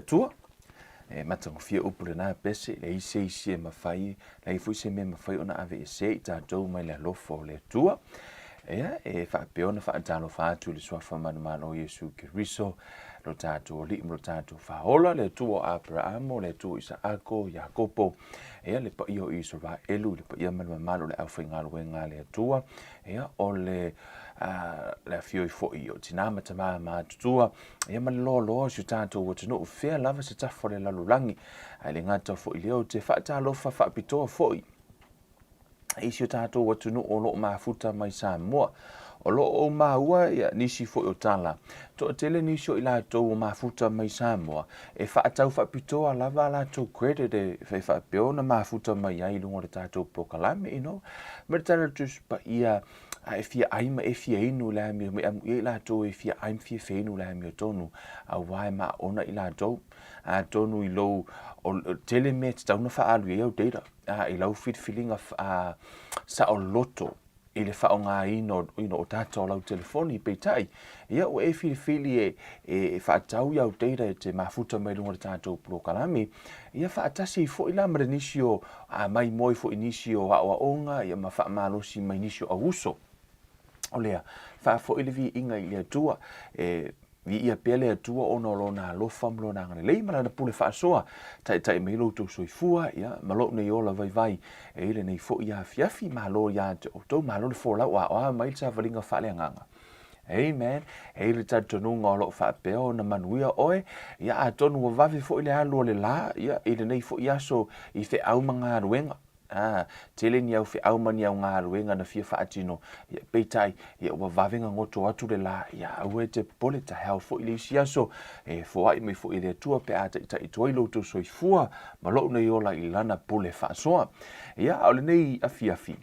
tua matangofia upu lena pese le isi mafai le fuise me mafai ona ave se tatou mai le alofo o le atua e whaapeona whaatalo whaatu le swafa manamano o Yesu Keriso lo tatou o liim lo tatou whaola le atua o Abraham le atua Isaako Iakopo le pa i o Israelu le pa ia manamano le au whaingaluenga le atua o le le fioi foi o tina matama matutua mali lo si tatou o tino fea lava se tafo le lalulangi ai le ngata foi leo te whaatalofa whaapitoa foi isi o tatou o tino o loo mafuta mai Samoa o loo maua ia nisi foi o tala to tele nisi o ilatou o mafuta mai Samoa whaatau whaapitoa lava latou credit whaapeona mafuta mai ai lungo le tatou prokalame ma le tala tus pa ia ai fia aima fia inu la mi me am la to fia aim fia feinu la mi tonu a wai ma ona ila to a tonu I lo o telemet ta una fa alu e o data I lo fit feeling of sa o loto ile fa nga ino o tata o telefoni pe tai ia o fili fa tau ya o data te mafuta mai lunga tato pro kalami ia fa tasi fo ila mrenisio mai moi fo inisio a onga ia ma fa malosi mai inisio a uso olea fa fo ile vi inga ile tua vi ia pele tua ono lona lo famlo na ngale le mala na pule fa soa tai me lo to soifua ia malo nei ola vai ile nei fo ia fiafi malo ia to malo le fo la wa mai sa valinga fa le nganga amen ele tato nunga o lo fa peo na manuia oe ia atonu wa vavi fo ile alo le la ia ile nei fo ia so I fe au manga ruenga tele ni au fe au mani au ngā ruenga na fia whaatino peitai wa vavenga ngoto atu le la ue te pole ta hao fo ili sia so fo ai me fo ili atua pe ata ita I toilo to soifua ma lo nei ola I lana pole whaasoa au le nei afi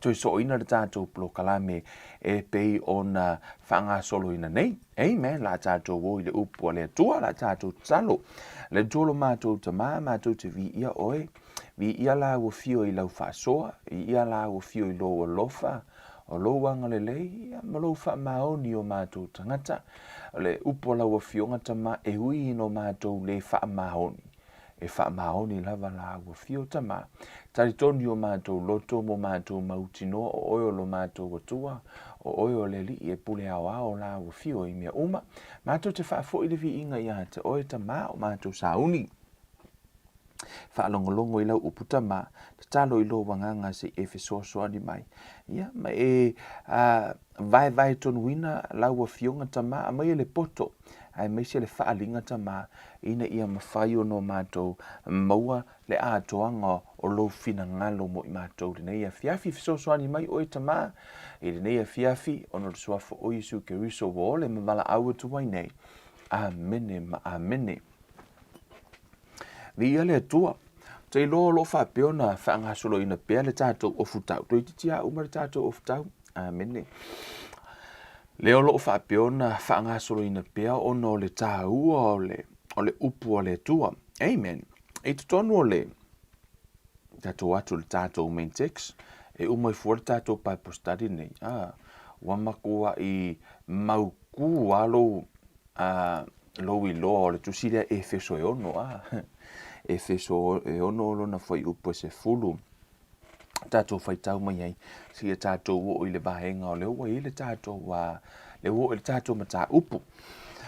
toi so ina le tātou plo kalame pei ona whanga solo ina nei amen la tātou wo I le upu le atua la tātou talo le tolo mātou ta mātou te vi ia oe vi ia la o fio I lau whaasoa ia la o fio I lo o lofa o lo wanga le lei ma lo wha maoni o mātou tangata le upo lau o fio ngata ma hui no mātou le wha maoni wha maoni lava la o fio tama taritoni o mātou loto mo mātou mautino o oio lo mātou o tua o oio le li pule ao la o fio I mea uma mātou te wha fo I le vi inga ia te oe tama o mātou sauni whaalongolongo I lau uputa ma te talo I lo wanganga se soa ni mai ia ma vai tonu wina lau o fionga tama a mai le poto ai mai se le whaalinga tama ina ia mawhai o no mātou maua le atoanga o lo fina ngalo mo I mātou le nei a fiafi soa ni mai oe tama I le nei a fiafi ono le suafo o Yesu Keriso wo le mamala aua tuwai nei amene ma amene vi ale tua te lo fa peona fa nga solo ina pe le tato o futau to titia o mar tato o futau amene le lo fa peona fa nga solo ina pe o no le tau o le upu o le tua amen e tonu le tato atu le tato main text o mai for tato pa postadi nei wa makua I mauku alo lo I lo le tusilia efeso e ono efeso e ono lona foi upo se fulu tatou fai tau mai ai si tatou o I le vahenga o le ua I le tatou le ua le tatou mata upu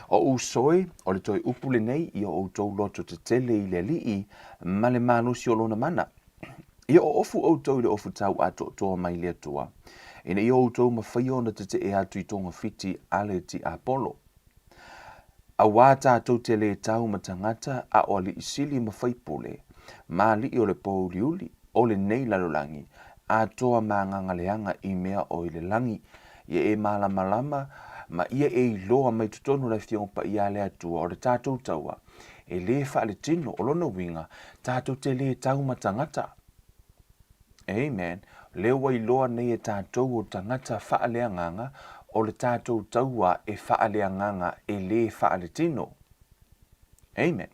o usoi o le toi upu le nei I o tou loto te tele I le lii ma le manusi o lona mana I o ofu o tou le ofu tau ato toa mai le atua ina I o tou mawhai ona te te atu I tonga fiti ale ti Apollo a wata tau te le tau matangata a o li isili mawhaipole ma li o le pouliuli o le nei lalolangi a toa maanganga leanga I mea o I le langi ia malama ma ia loa mai tutonu la fionga pa ia le atua o le tātou taua le wha le tino o lona winga tātou te le tau matangata amen le wai loa nei tātou o tangata wha le anganga o le tātou taua wha le anganga le wha le tino amen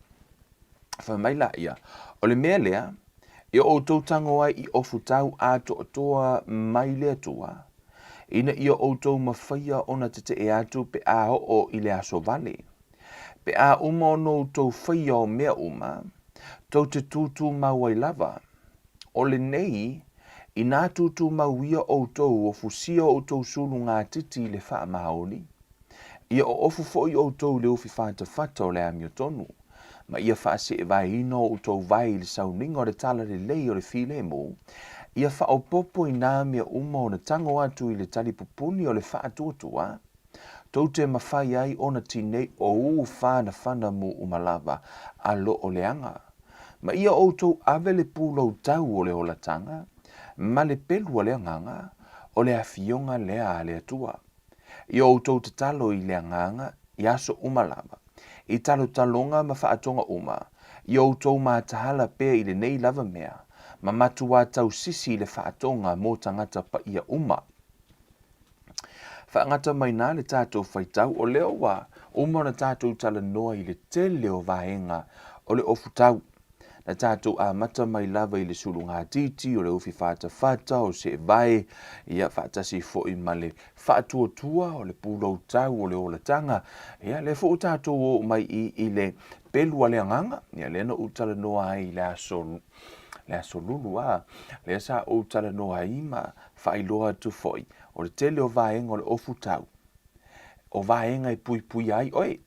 whamaila ia o le mea lea o tau tango ai I ofu tau ato toa mai le atua ina ia o tau mawhaia ona te atu pe a o I le aso vale Pe a uma no tau whai o mea uma, tau te tūtū mau ai lava. O le nei, i nā tūtū mau ia o tau o fusia o tau sulu ngā titi le wha maoni. Ia o ofu fo i o tau le ufi whata whata o le amio tonu. Ma ia wha se e vai ino o tau vai le sauninga o le tala le lei o le file mo. Ia wha o popo i nā mea uma o na tango atu i le tali pupuni o le wha atuatua. Tau te mawhai ai o na tinei o whana mu umalava a lo o leanga. Ma ia o tau ave le pūlau tau o le olatanga, ma le pelu o le anganga, o le awhionga lea a le atua. I o tau te talo i le anganga, i aso umalava. I talo talonga ma whaatonga uma. I o tau mātahala pēr i le nei lava mea, ma matua tau sisi le whaatonga mō tangata pa ia uma. Whaangata mai nā le tātou whaitau o leo wa, uma na tātou tala noa i le te leo vahenga o le ofu tau. Na tātou a mata mai lava i le sulu ngā titi o le ufi whata o se vai ia whatasi fo i male whaatua o le pūlau tau o le olatanga. Ia le fo tātou o mai i le pelu a le anganga. Ia le na utala noa ai le aso lulu a. Le sa utala noa i ma whailoa tu foi. O le tele o vaenga o le ofu tau. O vaenga i pui ai. Oi,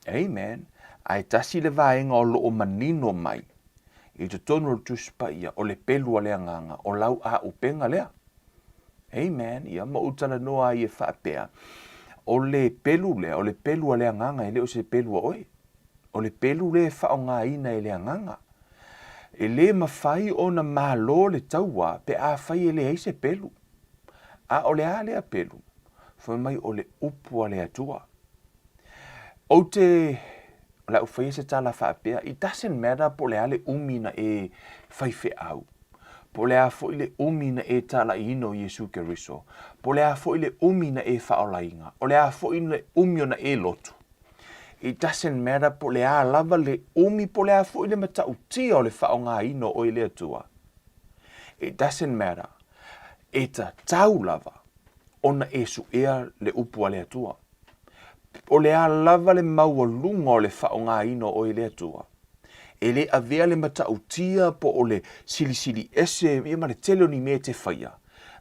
amen. Ai tasi le vaenga o lo o manino mai. I te tono tu spaia o le pelu a le anganga, o lau a upenga lea. Amen, ia ma utala noa i e whaapea. O le pelu lea, o le pelu a le anganga, e leo se pelu a oi. O le pelu le whao ngā ina e le anganga. E le mawhai o na malo le taua, pe a whai e le eise pelu. A o le a lea pelu, whai mai o le upu a le atua. O te... La ufai se tala whaapea, it doesn't matter po le ale umina e whaife au. Po le a fo ile umina e tala ino Yesu Keriso. Po le a fo ile umina e whaolainga. O le a fo ile umiona e lotu. It doesn't matter po le a lava le umi po le a fo ile matautia o le whaonga ino o ile atua. It doesn't matter. E ta tau lava ona e su ea le upu a le atua. O le a lava le maua lunga o le whaonga ino o ile atua. E le avea le matautia po o le silisili ese e ma le tele ni me te whaia.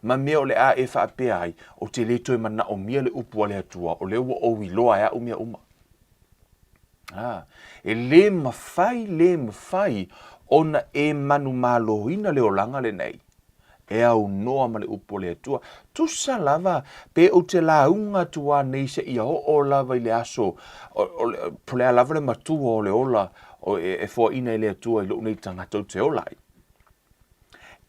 Ma mea o le a e whaapea ai o te le toi mana o mia le upu o le atua o le ua o wiloa ea umia uma. E le mawhai ona e manu mālohina le olanga le nei. E au noa ma le upo le atua. Tusa lava, pe o te launga tua nei se ia o lava i le aso, po le lava le matua o le ola, o e fua ina i le atua i lo nei tangata o te olai.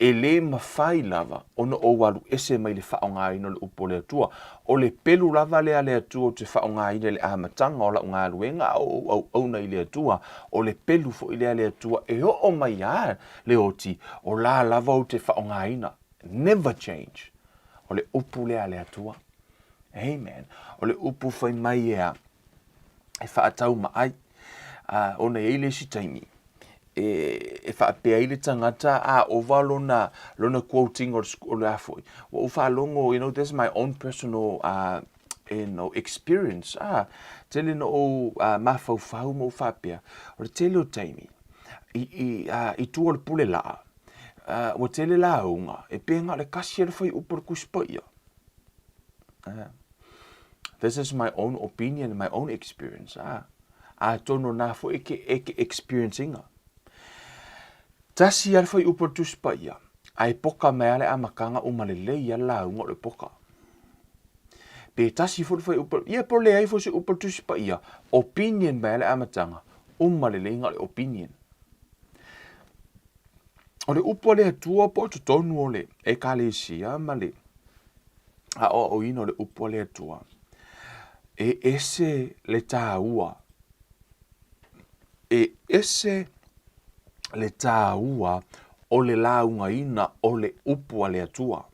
E le mawhai lava, ona o walu ese mai le whaonga ina le upo le atua, o le pelu lava le atua o te whaonga ina le ahamatanga o la unga luenga au nei le atua, o le pelu fo i le atua, e o mai a le oti, o la lava o te whaonga ina. Never change. O le upu le atua. Amen. O le upu whai mai ea, e whaatau mai, ona e le si taimi. E whaapea i le tangata o lona quoting o le afoi. Wa uwhalongo, there's my own personal experience. Tele no o mawhauwhau mo whaapea. O le tele o taimi. I tua le pule laa. Wa tele la unga. E penga le kasi le whai upar kuspaia. This is my own opinion, my own experience. Tono na fo eke experiencinga. Tasi alfa i upar tuspaia. Ai poka mea le amakanga umalele ia la unga le poka. Pe tasi fo le upar. Ia por le ai fo se upar tuspaia. Opinion mea le amatanga. Umalele inga le opinion. O le upo le atua po to tonu o le e kalesia ma le o ino le upo le atua e ese le tāua le tāua o le launga ina o le upo le atua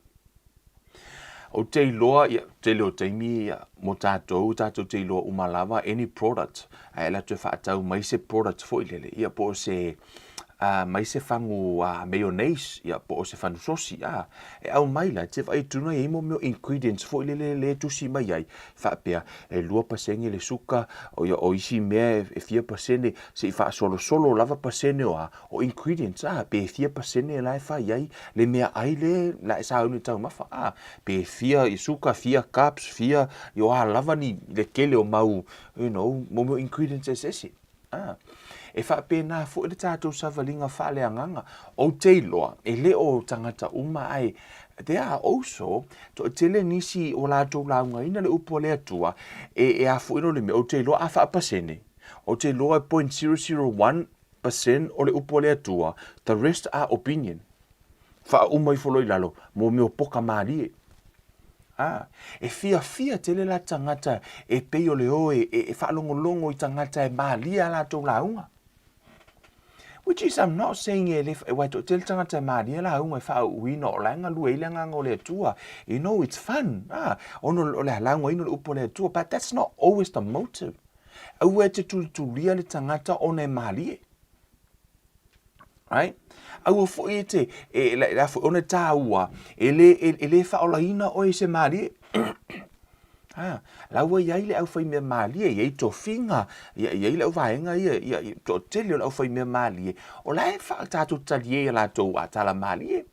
o te iloa te leo taimi mo tātou te iloa umalava any product e la te whaatau mai se product fo ilele ia po se mai se fangu mayonnaise ia po o se fanu sosi e au mai la te vai tuna e mo meu ingredients fo le tusi mai ai fa pe e 2% le suka o isi me e 4% se fa solo lava pasene o ingredients pe 4% la fa ai le mea ai le la sa uni tau mafa pe 4 i suka 4 cups 4 yo lava ni le kele o mau mo meu ingredients ese e fa pena fo le tatou savalinga fa le anganga o teiloa e le o tangata uma ai there are also to tele nisi o la to la ina le upo le atua e a fo le me o teiloa a fa pasene o teiloa 0.001% o le upo le atua the rest are opinion fa uma i foloi lalo mo me o poka mari e fia tele la tangata e peo le oe e fa longo i tangata e malia la to la unga. Which is, I'm not saying if wai to tel tangata maria la unga fa uino o langa lua ilanga ngole tua. You know, it's fun. Ono le langa ino le upo le tua, but that's not always the motive. Aue te tulia le tangata o ne malie. Right? Aue fo e te, la fo one taua, ele fa ola ina o se malie. Laua iai le au fai mea malie, iai to finga, iai le au vaenga ia to tele le au fai mea malie. O lae wha tātou talie la tau a tala malie.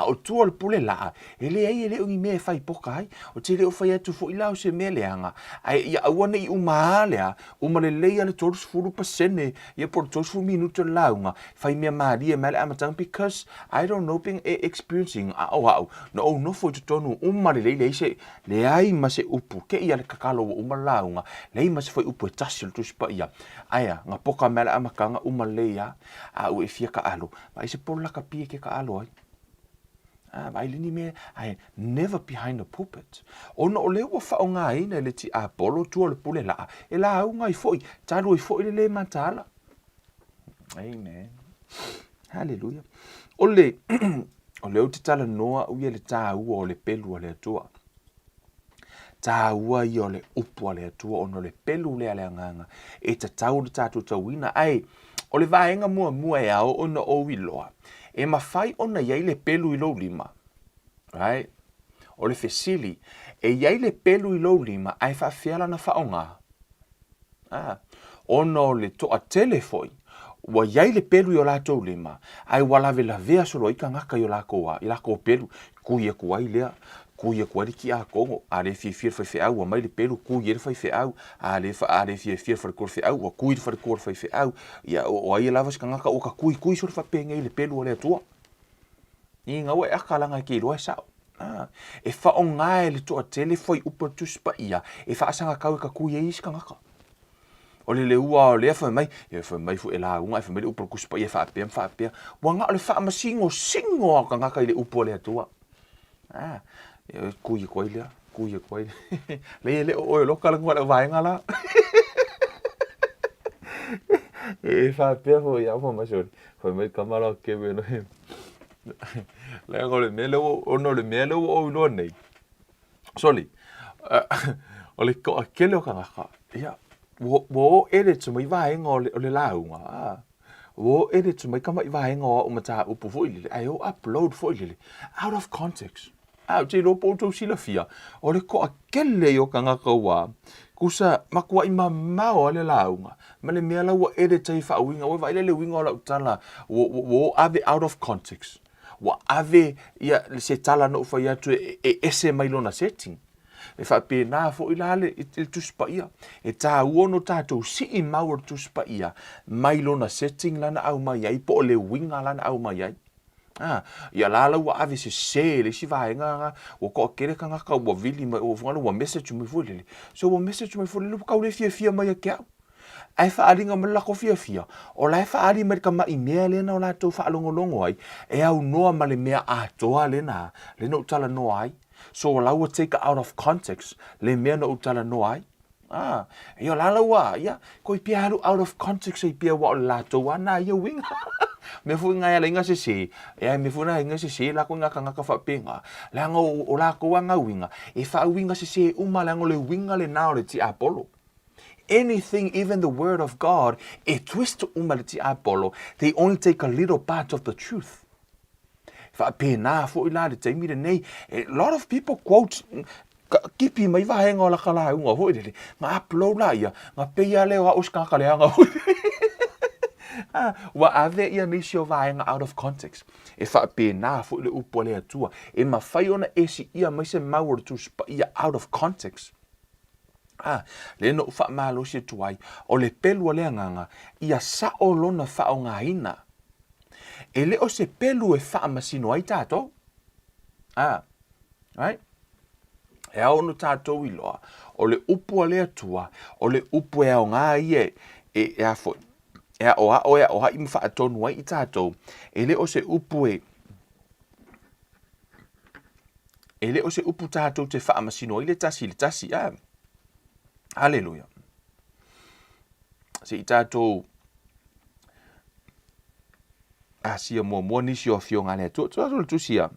O tua le pule laa, ele ai ungi mea fai poka ai, o te le au fai atu fo ilau se mea leanga. Ia awane i umaa lea, umale leia le 30%, ia por 30 minuto launga, fai mea malie mele amatang, because I don't know, being experiencing, no fo i tonu, umale leile se, le ai ma se upu, ke ia le kakalo o umalaunga lei mas foi upo tasi tu spa ia aya nga poka mela amakanga umaleia u e fia ka alo mai se pola ka pie ke ka alo ai mai lini me ai never behind the pulpit ono o le wa fa nga ina le ti apolo tu le pule la e la unga i foi talu i foi le matala amen hallelujah ole o te tala noa u le ta u o le pelu o le tua ta ua i o le upu le atua ono le pelu le nganga e ta tau le tatu tauina ai o le vaenga mua e ao ono o iloa e mawhai ona iai le pelu i lo lima right o le fesili e iai le pelu i lo lima ai whawhiala na whaonga ono le toa telefoi wa iai le pelu i o latou lima ai walave la vea solo ika ngaka i o lako pelu kuia kuai lea kuia kuari ki a kongo a le fia fai au mai le pelu kuia fai au a le fia fai kor fai au kuia fai kor fai au ia o ai lava ska ngaka o ka kui so fa penga le pelu o le tua ni nga wa aka langa ki lo sa e fa o ngai le to tele foi upo tu spa ia e fa sanga ka kuia iska ngaka o le ua o le fa mai fu ela unga fa mai upo ku spa ia fa pe wa nga le fa ma singo ka ngaka le upo le tua kuia koi le o lo kala ngwa vai ngala e fa pe fo ya fo ma sori fo mai kamala ke be no le ngole melo o no le melo o no nei soli o le ko kelo kanga ya wo ere tu mai vai ngole o le launga wo ere tu mai kama vai ngo o mata upu fo ile ai o upload fo ile out of context te lo poto sila fia o le ko akele o kanga kaua kusa makua i mamao le launga ma le mea lau ere tai fa winga o vai le winga o la utala wo ave out of context wa ave ia se tala no fa ia tu ese mai lona setting e fa pe na fo ilale il tu spa ia e ta uono tato si i mau tu spa ia mai lona setting lana au mai ai po le winga lana au mai ai ia lala wa ave se le si vaenga o ko kere kanga ka o vili mai o vanga o message me fole so o message me fole ka le fia mai ke ai fa alinga me la ko fia o la fa ali me ka mai email le na la to fa longo ai e au no ma le mea a to le no tala no ai so la wo take out of context le mea no tala no ai ia lala wa ia ko pia out of context e pia wa la to wana ia winga me fu nga ya lenga se me fu na nga se la ko nga ka fa penga la nga o la ko nga winga e fa winga se uma la ngo le winga le na le ti apolo anything, even the word of God, e twist umaliti apolo, they only take a little part of the truth. Whapena fo ila le taimi le nei, a lot of people quote kipi mai va henga la kala unga ho ile nga upload la ia nga peia le wa uska kale nga wa ave ia nisio va henga out of context e whapena fo le upo le atua e mawhai ona esi ia mai se maur tu spa ia out of context le no fa malo se tuai o le pelu le nganga ia sa o lona fa o ngaina e le o se pelu e fa masino ai tato right e au no tato iloa o le upu le atua o le upu e o ngā ie e afo e o ha im fa atonu ai tato e le o se upu e le o se upu tato te fa masino i le tasi Hallelujah. Se tato sia mo nisi o fio ngale tu sia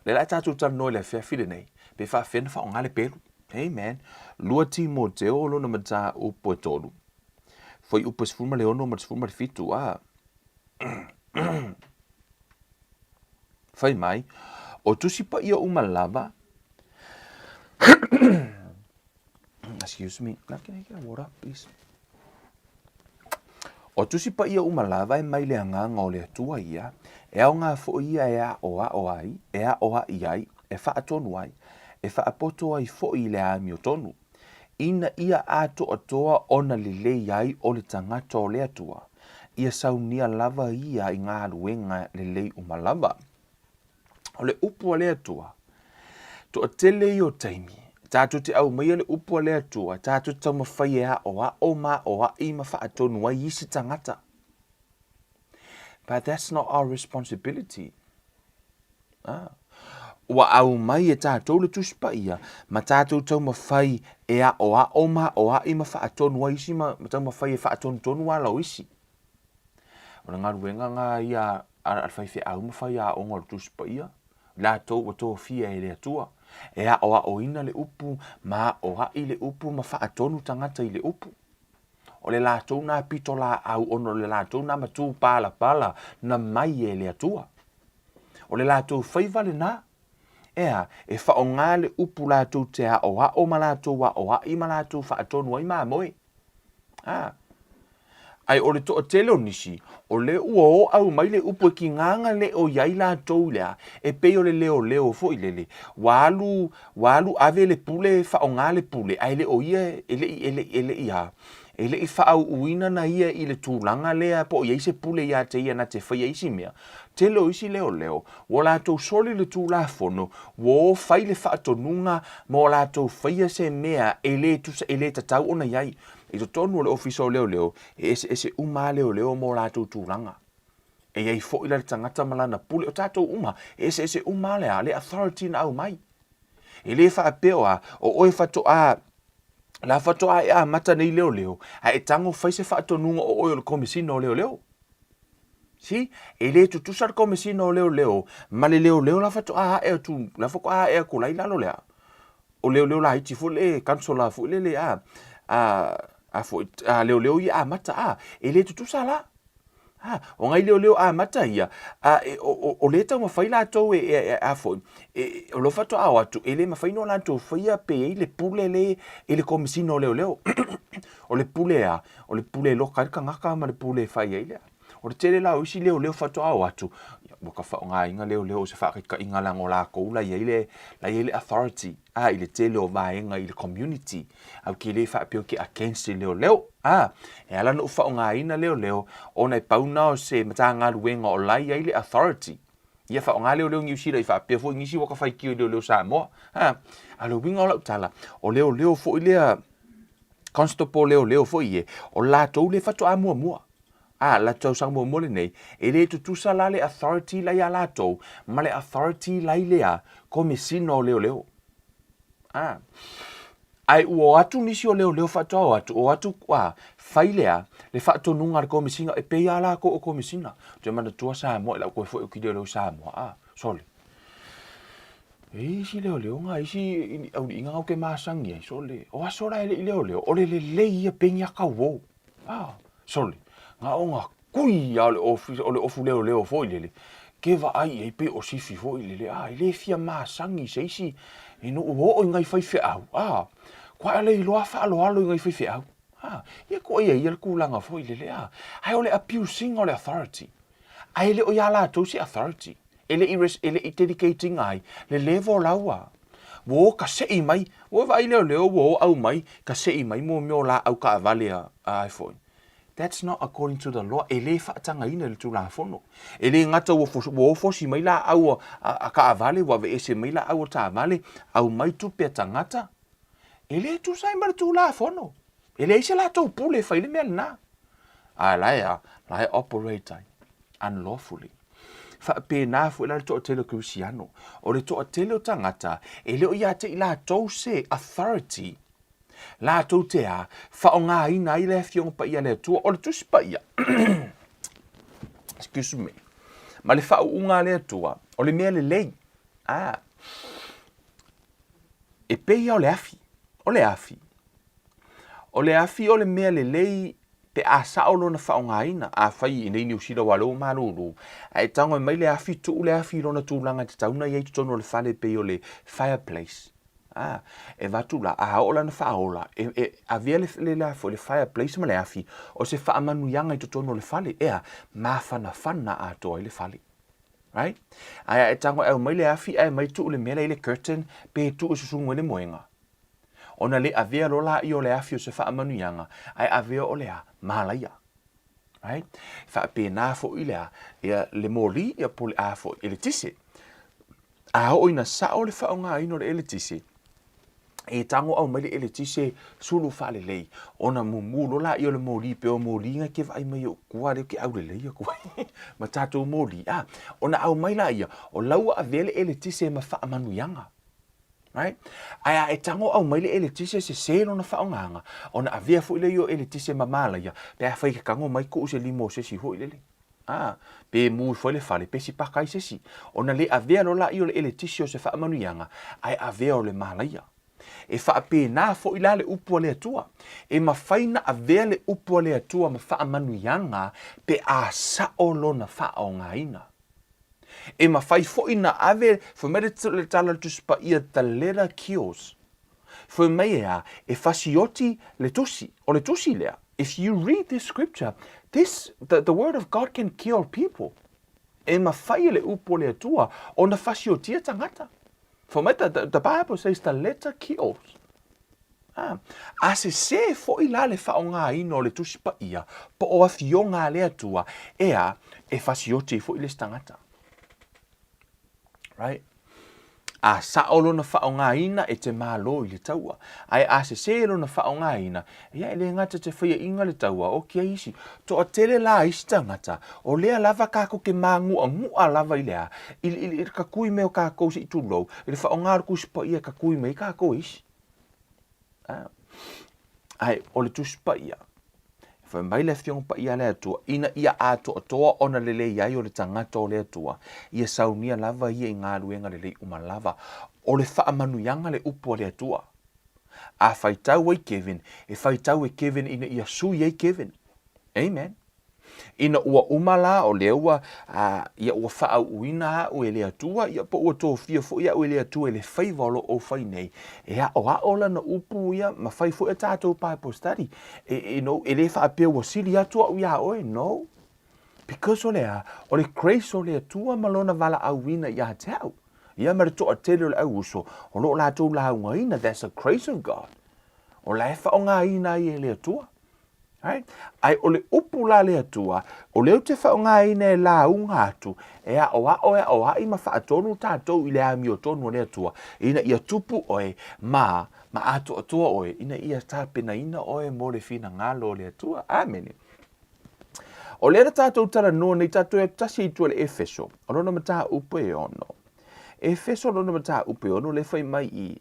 le la tato tan no le fe file nei pe fa fen fa ngale pelu amen lua timo te o lo na mata o potolu foi upes fuma le ono mas fuma fitu fai mai o tu si pa ia uma lava excuse me can I get a water please o tu si pa ia uma lava e mai le nganga o le tua ia e au ngā fo ia e a o ai e a o ai e fa atonu ai e fa apoto ai fo i le ami o tonu ina ia ato atoa ona lile ai o le tangata o le atua ia saunia lava ia i ngā luenga lele umalava o le upu o le atua to tele i o taimi tātou te au mai le upu le atua, tātou tau mawhai e o i mawha atonu ai isi tangata. But that's not our responsibility. Wa au mai e tātou le tuspa ia, ma tātou tau mawhai e o i mawha atonu ai isi, ma tau mawhai e wha atonu tonu ala o isi. O na ngā ruenga ngā ia alwhai whi au mawhai a o ngā tuspa ia, la tau wa tō fia e le atua. E a o ina le upu, ma o i le upu, ma wha atonu tangata i le upu. O le lātou nā pito la au ono le lātou nā matu pala na mai e le atua. O le lātou whaivale nā. Ea, e wha o ngā le upu lātou te a o ma lātou wa o i ma lātou wha atonu ai mā moe. Ai o le to tele o nisi, o le ua au mai le upu ki nganga le o iai la tau lea, e peo le leo fo i lele, walu ave le pule fa o ngā le pule, ai le o ia, ele ia, ele i fa au uina na ia i le tūlanga lea, po iai se pule ia te ia na te whaia isi mea, te lo isi leo, wo la tau soli le tūla fono, wo fai le fa atonunga, mo la tau whaia se mea, ele tatau ona iai, I to tonu le ofiso leo, ese uma leo mo la tūlanga. E iai fo ila le tangata malana pule o tātou uma, ese uma le authority na au mai. E le wha apeo o oe whatoa, la whatoa e a mata nei leo, a e tango whaise whatonunga o oe o le komisino leo. Si, e le tutusa le komisino leo, ma le leo la whatoa e tu, la whatoa e a kulai lalo lea. O leo la iti fu le, kansola fu le leo ia mata e le tutusa la o ngai leo mata ia o le tau mawhai la tau o lo fato atu e le mawhai no la tau whaia pe e le pule le komisino leo o le pule lo karika ngaka ma le pule whai e lea o le tele la uisi leo fato atu waka whao ngā inga leo se whakika inga lango la kou la iele authority i le tele o vaenga i le community au ki le whapio ki against leo e ala no whao ngā ina leo o nei pauna o se mata ngā ruenga o lai i le authority ia whao ngā leo ngiusira i whapio fo ngisi waka whaikio leo Samoa alo winga o lau tala o leo fo i lea constable leo fo i o la tau le whato a mua la tau sang mo mole nei e le tutusa la le authority la ya la tau ma le authority la lea komisino leo ai o atu nisi o leo fatau o atu kwa failea le fato nunga le komisina e pe ya la ko o komisina te mana tua sa mo la ko fo ki leo sa mo sorry si leo nga si au inga o ke masangi so le o asora ele leo o le ia penga ka wo sorry nga o nga kui ya le ofu leo foi le ke va ai e pe o si fi foi le le fia masangi se si ino o ngai fai fe au kwa le lo fa lo ngai fai fe au ia ko ia ku langa foi le ai ole abusing ole authority ai le o ya la to si authority ele dedicating ai le level lawa wo ka sei mai wo vai leo wo au mai ka sei mai mo la au ka vale ai foi. That's not according to the law. Ele fa tanga ina le tula fono. Ele ngata wo fosi mai la au ka vale wa ve ese mai la au ta vale au mai tu pe tangata. Ele tu sai mar tula fono. Ele se la to pule fa ile mel na. La operate unlawfully. Fa pe na fu la to tele Cristiano. O le to tele tangata. Ele o ya te la to se authority. La tau te a, whaonga ina i le fiong pa ia le tua, o le tusi pa ia. Excuse me. Ma le whaunga le tua, o le mea le lei. E peia o le afi. O le afi. O le afi o le mea le lei, pe a saolo na whaonga ina, a whai ina ini usira walo maruru. A e tango mai le afi tu le afi rona tūlanga te tauna i tono le whale pe o le fireplace. E vatu la a ola na faola a vele le fo le fireplace ma le afi o se fa manu yanga i tono le fale ma fana a to le fale, right? Ai e tango e mai le afi ai mai tu le mele le curtain pe tu o susu ngone moenga ona le avea lola i o le afi o se fa manu yanga ai avea o le malaya, right? Fa pe na fo ile le moli ia pole a fo ele tise a o ina sa o le fa nga ino le ele tise e tango au mai ele tise sulu fale lei ona mumulo la i o le moli pe o moli nga ke vai mai o kuare ke au le lei ko ma tato moli ona au mai la ia o lau a vele ele tise ma fa manu yanga, right? Ai e tango au mai ele tise se selo na fa nganga ona a vea fu ile yo ele tise ma mala ia pe a fai ka kango mai ko se limo se si ho ile pe mu fo le fale pe si pa kai se si ona le a vea lo la i o ele tise o se fa manu yanga ai a vea o le mala ia e fa pe na fo ila le upu le tua e ma faina a vele upu le tua ma fa manu yanga pe a sa olo na fa o ngaina e ma fai fo ina ave fo me le tala tu spa ia talera kios fo me e fasioti le tusi o le tusi lea. If you read this scripture, the word of God can cure people e ma fai le upu le tua o na fasioti tangata. For me, the Bible says the letter kills. A se fo ila le whaonga ino le tusi pa ia, po o afionga le atua, e fasiote fo ile stangata. Right? A saolo na whaonga ina e te malo i le taua. Ai a se lo na whaonga ina, ia ele ngata te whaia inga le taua, o kia isi. To a tele la isi tangata, o lea lava kako ke ngua lava i lea, ili kakui meo kako si itu lou, ili whaonga ruku sipa ia kakui mei kako isi. Ai, o le tu sipa ia. Fa mai le fiong pa ia le atua, ina ia ato toa ona lele iai o le tangata o le atua, ia saunia lava ia i ngā luenga lele umalava, o le wha manu yanga le upo o le atua. A whaitau ai Kevin, e whaitau e Kevin ina ia sui ai Kevin. Amen. Ina ua umala o le ua, ia ua wha au uina o e le atua, ia po ua tō fia fo ia o e le atua e le whaivalo o whai nei. E a o aola na upu ia, ma whai fo e tātou Bible study. E le wha apea ua siri atua o ia oe, no. Because o le grace o le atua malona vala au wina ia te au. Ia mara toa tele o le au uso, o lo la tau la unga ina, that's a grace of God. O la e wha o ngā ina i e le atua. Right? Ai o le upu la le atua, o leo te whaonga ina e la unga atu, e a oa i ma wha atonu tātou i le ami o tonu le atua, ina ia tupu oe, ma atu atua oe, ina ia tāpena ina oe mo le fina ngalo le atua. Amen. O lera tātou tara no nei tātou e tasi i tua le Efeso, o rona mata upe ono. Efeso rona mata upe ono le whai mai i.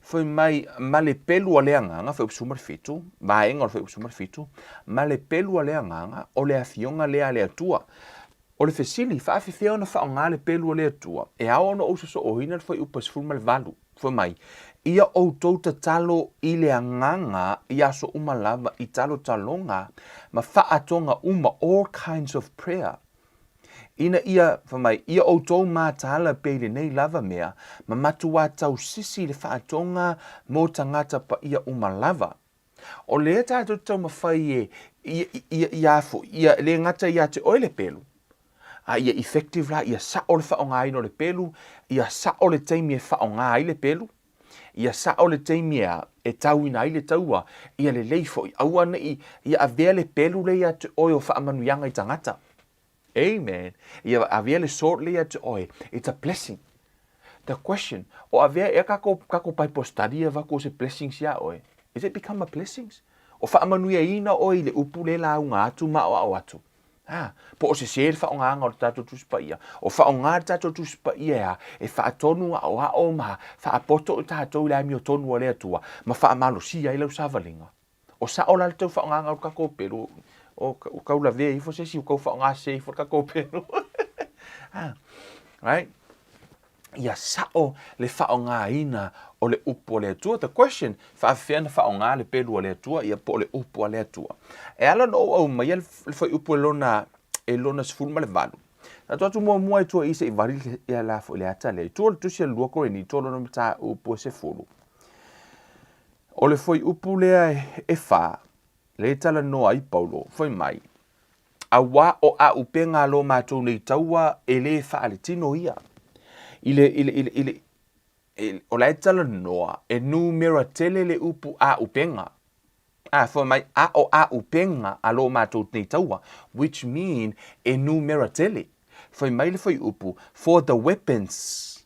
Foi mai male pelu o le anganga, foi upsumar fitu, vaenga o foi upsumar fitu, male pelu o le anganga, o le afionga lea le atua. O le fesili faafefea ona faaogā le pelu o le atua e ao ona ou sosooina le foi upa sefulu ma le valu foi mai ia outou tatalo i le agaga ia so uma lava i talotaloga ma faatoga uma all kinds of prayer ina ia famai ia outou matala pe lenei lava mea ma matua tausisi le faatoga mo tagata pa ia uma lava o le tatou taumafai ia le gata ia te oe le pelu ia effective la ia sa'o le fa'aogāina o le pelu ia sa'o le taimi e fa'aogā ai le pelu ia sa'o le taimi e tauina ai le taua ia lelei fo'i aua ne'i ia avea le pelu le ia te oe o fa'amanuiaga i tagata amen ia avea le sort le ia te oe it's a blessing the question o avea e kako Bible study va ko se blessings ia oe is it become a blessings o fa'amanuiaina oe le upu le launga atu ma o atu po o se ser fa'aogāga o le tatou tusipaia o fa'aogā le tatou tusipaia e fa'atonu a'oa'o ma fa'apoto o tatou i le amiotonu o le atua ma fa'amalosia ai lau savaliga o sa'o la le tau fa'aogāga o le kakou pelu o kaulavea ifo sesi o kou fa'aogā se ifo le kakou pelu right ia sa'o le fa'aogāina o le upu o le atua the question fa'afea na fa'aogā le pelu o le atua ia po o le upu o le atua e ala no au mai le foi upu e lona sefulu ma le valu na tu mua e tua isa i vari ia la fo le ata le tu le tusi lua ko ni to no mata upu sefulu o le foi upu le e fa le tala no ai paulo foi mai a wa o a upenga lo matou nei taua e le fa ale tino ia ile o la tala noa e numera tele le upu a upenga for mai a upenga a lo matou nei taua which mean e numera tele foi mai le foi upu for the weapons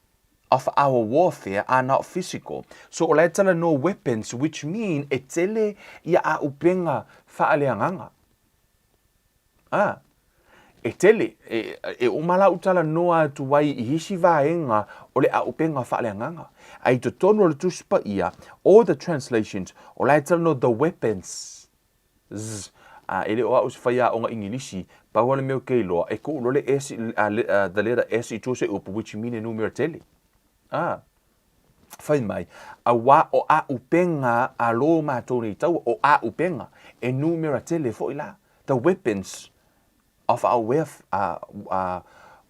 of our warfare are not physical so o la tala no weapons which mean e tele ia a upenga fa aleanganga e tele e umala utala noa tu wai I hisi vaenga o le a upenga whaaleanganga. Ai to tonu le tuspa ia, all the translations, o lai tala no the weapons. E le oa usifaya o nga ingilisi, pa wale meo keiloa, e ko lole S, the letter S I tuse upu, which mean numero tele. Fai mai, a wa o a upenga a lo mātou nei tau, o a upenga, e numero tele fo ila, the weapons of our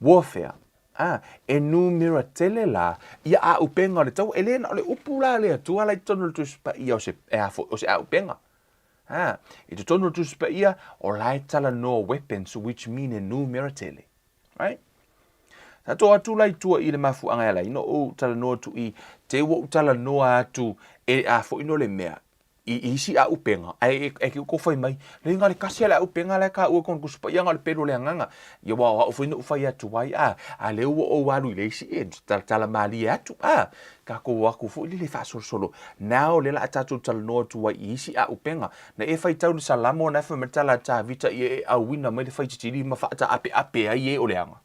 warfare. E numera tele la, ia a upenga le tau, ele na le upula le atua lai tonu le tuspa ia o se a upenga. E te tonu le tuspa ia, o lai tala no weapons, which mean e numera tele. Right? Ta toa tu lai tua I le mafu anga lai, no o tala no tu I, te wo tala no atu, e a fo ino le mea. I isi a upenga ai e ko fai mai le ngale kasi ala upenga la ka u kon kuspa ia ngale pelo le nganga ia wa fai no fai atu wai a le o walu le isi e tala mali atu ka ko wa ku fu le fa solo now le la tatu tal no tu wai isi a upenga na e fai tau salamo na fa metala ta vita e a wina mai le fai titili ma fa ta ape ai e o le anga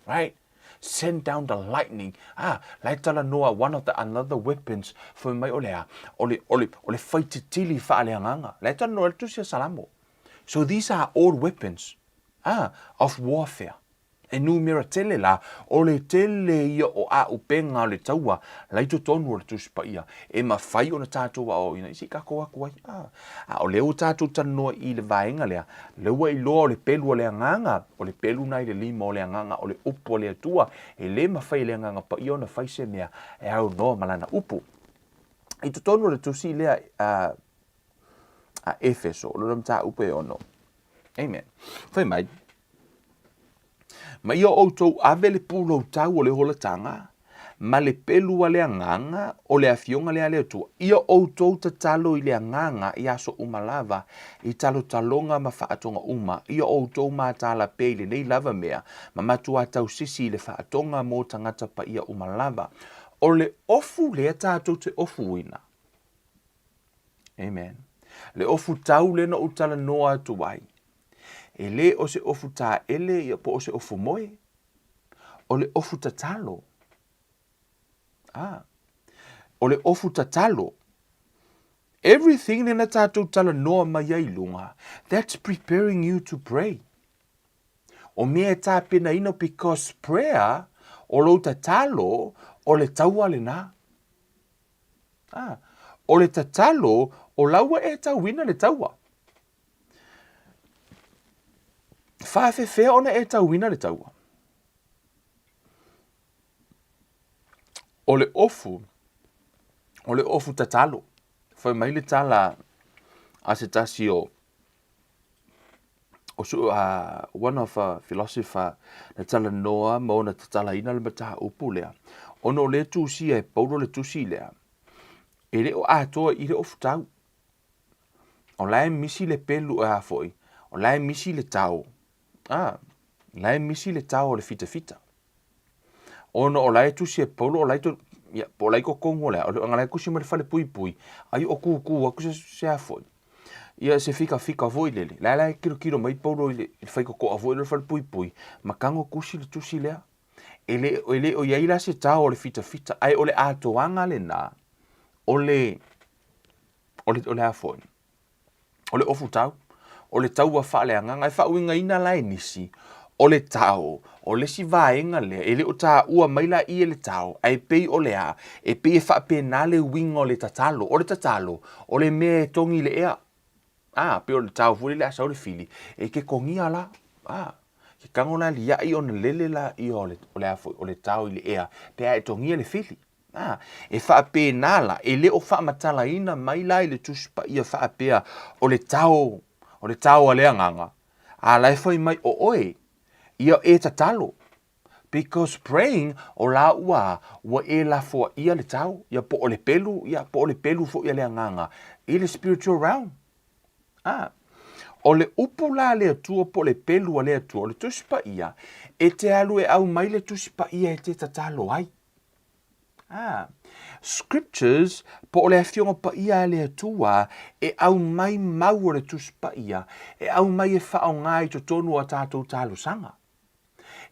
right send down the lightning. Lai tala noa one of the another weapons for mai olea. Ole fight tili fa aleanganga. Lai tala noa tusia salamo. So these are all weapons of warfare. E numera tele la, ole tele ia o a upenga le taua, lai to tonu le tuspa ia, e ma fai o na tātou o ina, isi kako aku ai, o leo tātou tanoa I le vaenga lea, leua I loa o le pelu o le anganga, o le pelu nai le lima o le anganga, o le upu o le atua, e le ma fai le anganga pa ia o na fai se mea, e au noa malana upu. I to tonu le tusi lea a Efeso, o le mta upe ono. Amen. Fai mai. Ma ia outou ave le pulo tau o le holatanga, ma le pelu a le anganga o le afionga le ale atua. Ia outou tatalo I le anganga I aso umalava, I talo talonga ma whaatonga uma. Ia outou mātala peile nei lava mea, ma matua tau sisi le whaatonga mō tangata pa ia umalava. O le ofu le tātou te ofu ina. Amen. Le ofu tau le na utala noa tuwai. E le o se ofu tā ele ia po o se ofu moe. O le ofu tatalo. O le ofu tatalo. Everything in a tātou tala noa mai ai lunga. That's preparing you to pray. O mea e tāpena ina because prayer o lo tatalo o le taua le nā. O le tatalo o laua e tauina le taua. Whawhewhea ona e tauina le taua. O le ofu tatalo. Whai mai le tala a se tasi o one of a philosopher na tala noa mo na tala ina le mataha upu lea. Ono le tusi e paulo le tusi lea. E le o atoa i le ofu tau. O lai misi le pelu e hafoi. O lai misi le tau. Lai misi le tau o le fita fita. Ono o lai tusi e paulo o lai to po lai ko kongo lea. O ngalai kusi ma le fale pui pui. Ai o kuku aku se hafoi. Ia se fika voi lele. Lai kilo mai paulo i le fai ko avoi le fale pui pui. Makango kusi le tusi lea. Ele o iaila se tau o le fita fita. Ai o le atoanga le na. O le afoi. O le ofu tau. O le tau a whaale anga. Ai whauinga ina lai nisi. O le tau. O le si vaenga lea. Ele o ta ua maila i e le tau. Ai pei o le a. E pei e whape na le winga o le tatalo. O le tatalo. O le mea e tongi le ea. Pe o le tau furi le asa o le fili. E ke kongia la. Ke kangona lia i on lele la i o le afoi. O le tau i le ea. Pe a e tongia le fili. E whaape nala, e le o whaamatala ina mai lai le tuspa ia whaapea o le tau a lea nganga. A lai whai mai o oe, ia e tatalo. Because praying o la ua e la fua ia le tau, ia po o le pelu fo ia lea nganga. I le spiritual realm. O le upu la lea tua po le pelu a lea tua, o le tuspa ia, e te alu e au mai le tuspa ia e te tatalo ai. Scriptures po le afionga pa ia le tua e au mai mau le tuspa ia e au mai e whaonga i to tonu a tātou tālu sanga.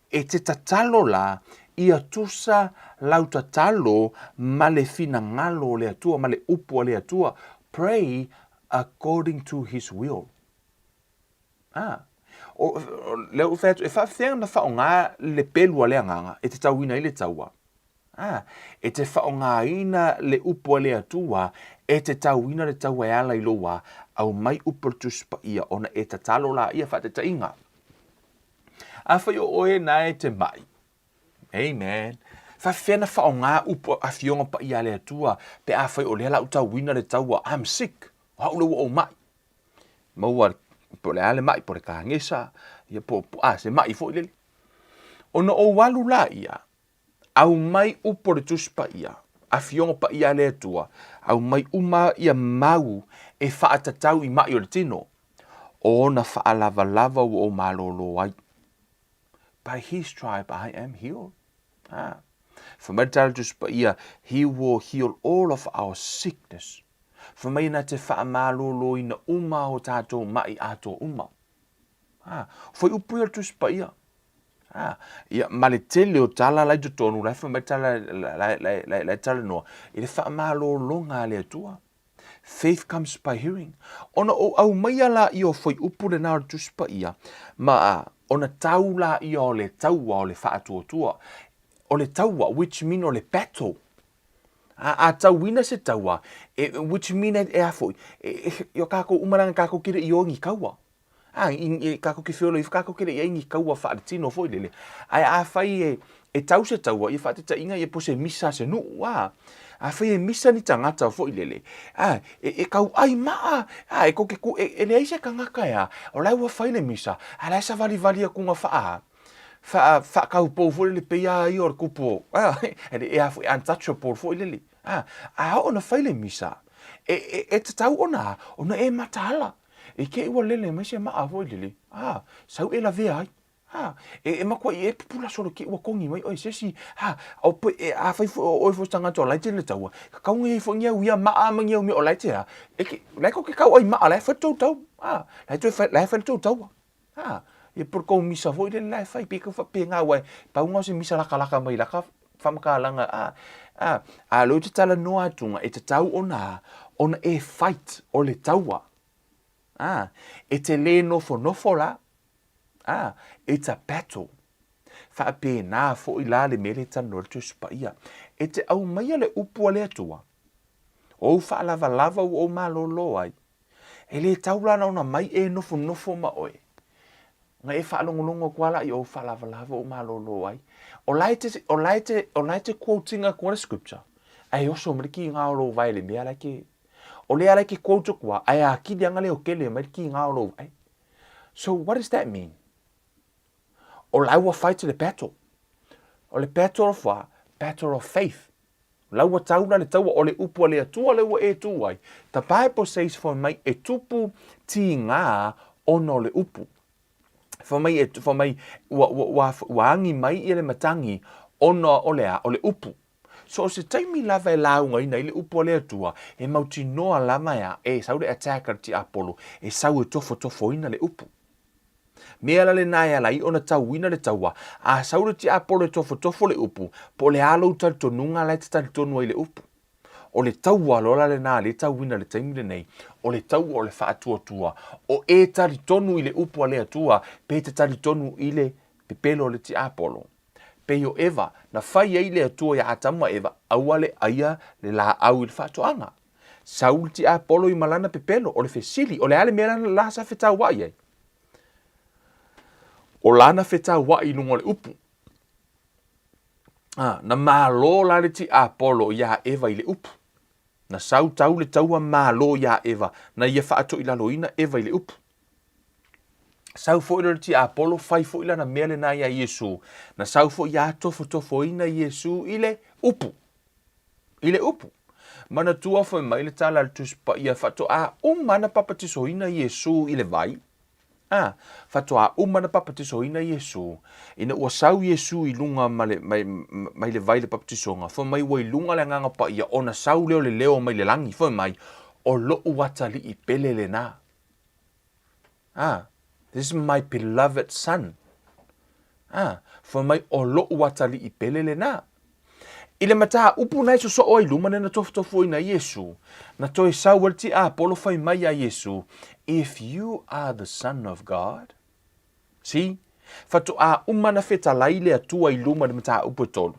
E te tatalo la ia tusa lau tatalo ma le fina ngalo le tua ma le upu le tua. Pray according to his will. Le ufetu e whawhenga na whaonga le pelu a le nganga e te tauina i le taua. E te whaonga ina le upo le atua, e te tauina le tau e ala i loa, au mai upo tuspa ia, ona e te talo la ia whate ta inga. A whai o oe na e te mai. Amen. Whawhena whaonga upo a fionga pa ia le atua, pe a whai o le ala utauina le taua, I'm sick, haulewa o mai. Maua, po le ale mai, po le kahangesa, se mai fo ilele. Ona o walu la ia, au mai upo le tuspa ia, a fionga pa ia le atua, au mai uma ia mau e whaatatau i mai o le tino, o na whaalava o malolo ai. By his stripe I am healed. Whamatala tuspa ia, he will heal all of our sickness. Whamaina te whaamalolo i na uma o tātou mai ato uma. Whai upo ia tuspa ia. Ia male tele o tala lai tonu lai fa metala lai tala no i le fa malo longa le tua. Faith comes by hearing. Ona o au mai ala i o foi upu le na tuspa ia ma ona taula i o le taua o le fa tua o le taua which mean o le battle. A tauina se taua which mean e afoi yo kako umaranga kako kire i o ngi kaua. I kako ki whiolo i kako kere i ingi kaua whaatino foi lele. Ai a whai e tau se taua i whaatita inga i pose misa se nu. A whai e misa ni tangata foi lele. E kau ai maa. E koke ku e le aise ka ngaka ea. O lai ua whai le misa. A lai sa vali a kunga whaa. Wha kau pou foi le peia i or kupo. E a whai untouchable foi lele. A hao na whai le misa. E te tau ona e matahala. E ke iwa lele mai se maa voi lele. Sau e la vea ai. E makua i e pupula solo ke iwa kongi mai. Oi sesi. O pe e a whai oi fo tanga to laite le taua. Ka kaunga i fo ngia uia maa mangia umi o laite ha. E ke laiko ke kau ai maa lai whatou tau. Lai whatou tau. E por kou misa voi lele lai whai. Peka whape ngā wai. Paunga se misa laka mai laka. Whamaka langa. A lo te tala noa atunga. E te tau ona e fight o le taua. E te le nofo la. It's a battle. Whaapena fo I la le mele tano le tuspa ia. E te au mai le upu le atua. O whaalava lava o malolo ai. E le taulana ona mai e nofo ma oe. Nga e whaalongolongo kuala I o whaalava lava o malolo ai. O laite quotinga kua scripture. Ai oso mriki ngā olo vai le mea like. O le ala ki quote kua. Ai a ki dianga le o kele mriki ngā olo vai. So what does that mean? O laua fight the battle. O le battle of what? Battle of faith. Laua tauna le taua o le upu le atua le ua e tuai. The Bible says for mai e tupu ti ngā ono le upu. For mai wa angi mai I le matangi ono o le upu. So se taimi lava e launga ina I le upu le atua e mauti noa lama ya e sau le attacker ti Apollo e sau e tofo ina le upu. Mea la le nai ala I ona tauina le taua, a saure ti Apollo e tofo le upu, po le alo tal tonunga lai te tal tonu ai le upu. O le taua lola le nā le tauina le taimile nei, o le taua o le whaatua, o e tali tonu I le upu a le atua, pe te tali tonu I le pepelo le ti Apollo. Pe yo Eva, na whai ai le atua ya atama Eva, awale aia le la au I le whaatoanga. Saul ti Apollo I malana pepelo, o le fesili, o le ale mea la sa whetau wai ai. O lana feta wa I lungo le upu. Na malo la le ti Apollo ya Eva I le upu. Na sau tau le taua malo ya Eva. Na ia whaato I laloina Eva I le upu. Sau fo I le ti Apollo fai fo I lana mele na ia Yesu. Na sau fo ya tofo ina Yesu I le upu. I le upu. Mana tua fo mai le tala le tuspa ia whato mana papatiso ina Yesu I le vai. Fatoa umana papatiso ina Yesu. Ina ua sau Yesu I lunga mai le vai le papatisonga. Fo mai wa I lunga le nganga pa ia ona sau leo mai le langi. Fo mai o lo watali I pele le na. This is my beloved son. Fo mai o lo watali I pele le na. Ile mata upu nai so o I lumane na tofo ina Yesu. Na toi sau ti Apollo fai mai a Yesu. If you are the son of God. See? Fatu umana feta laile atua I luma de mata upu tolu.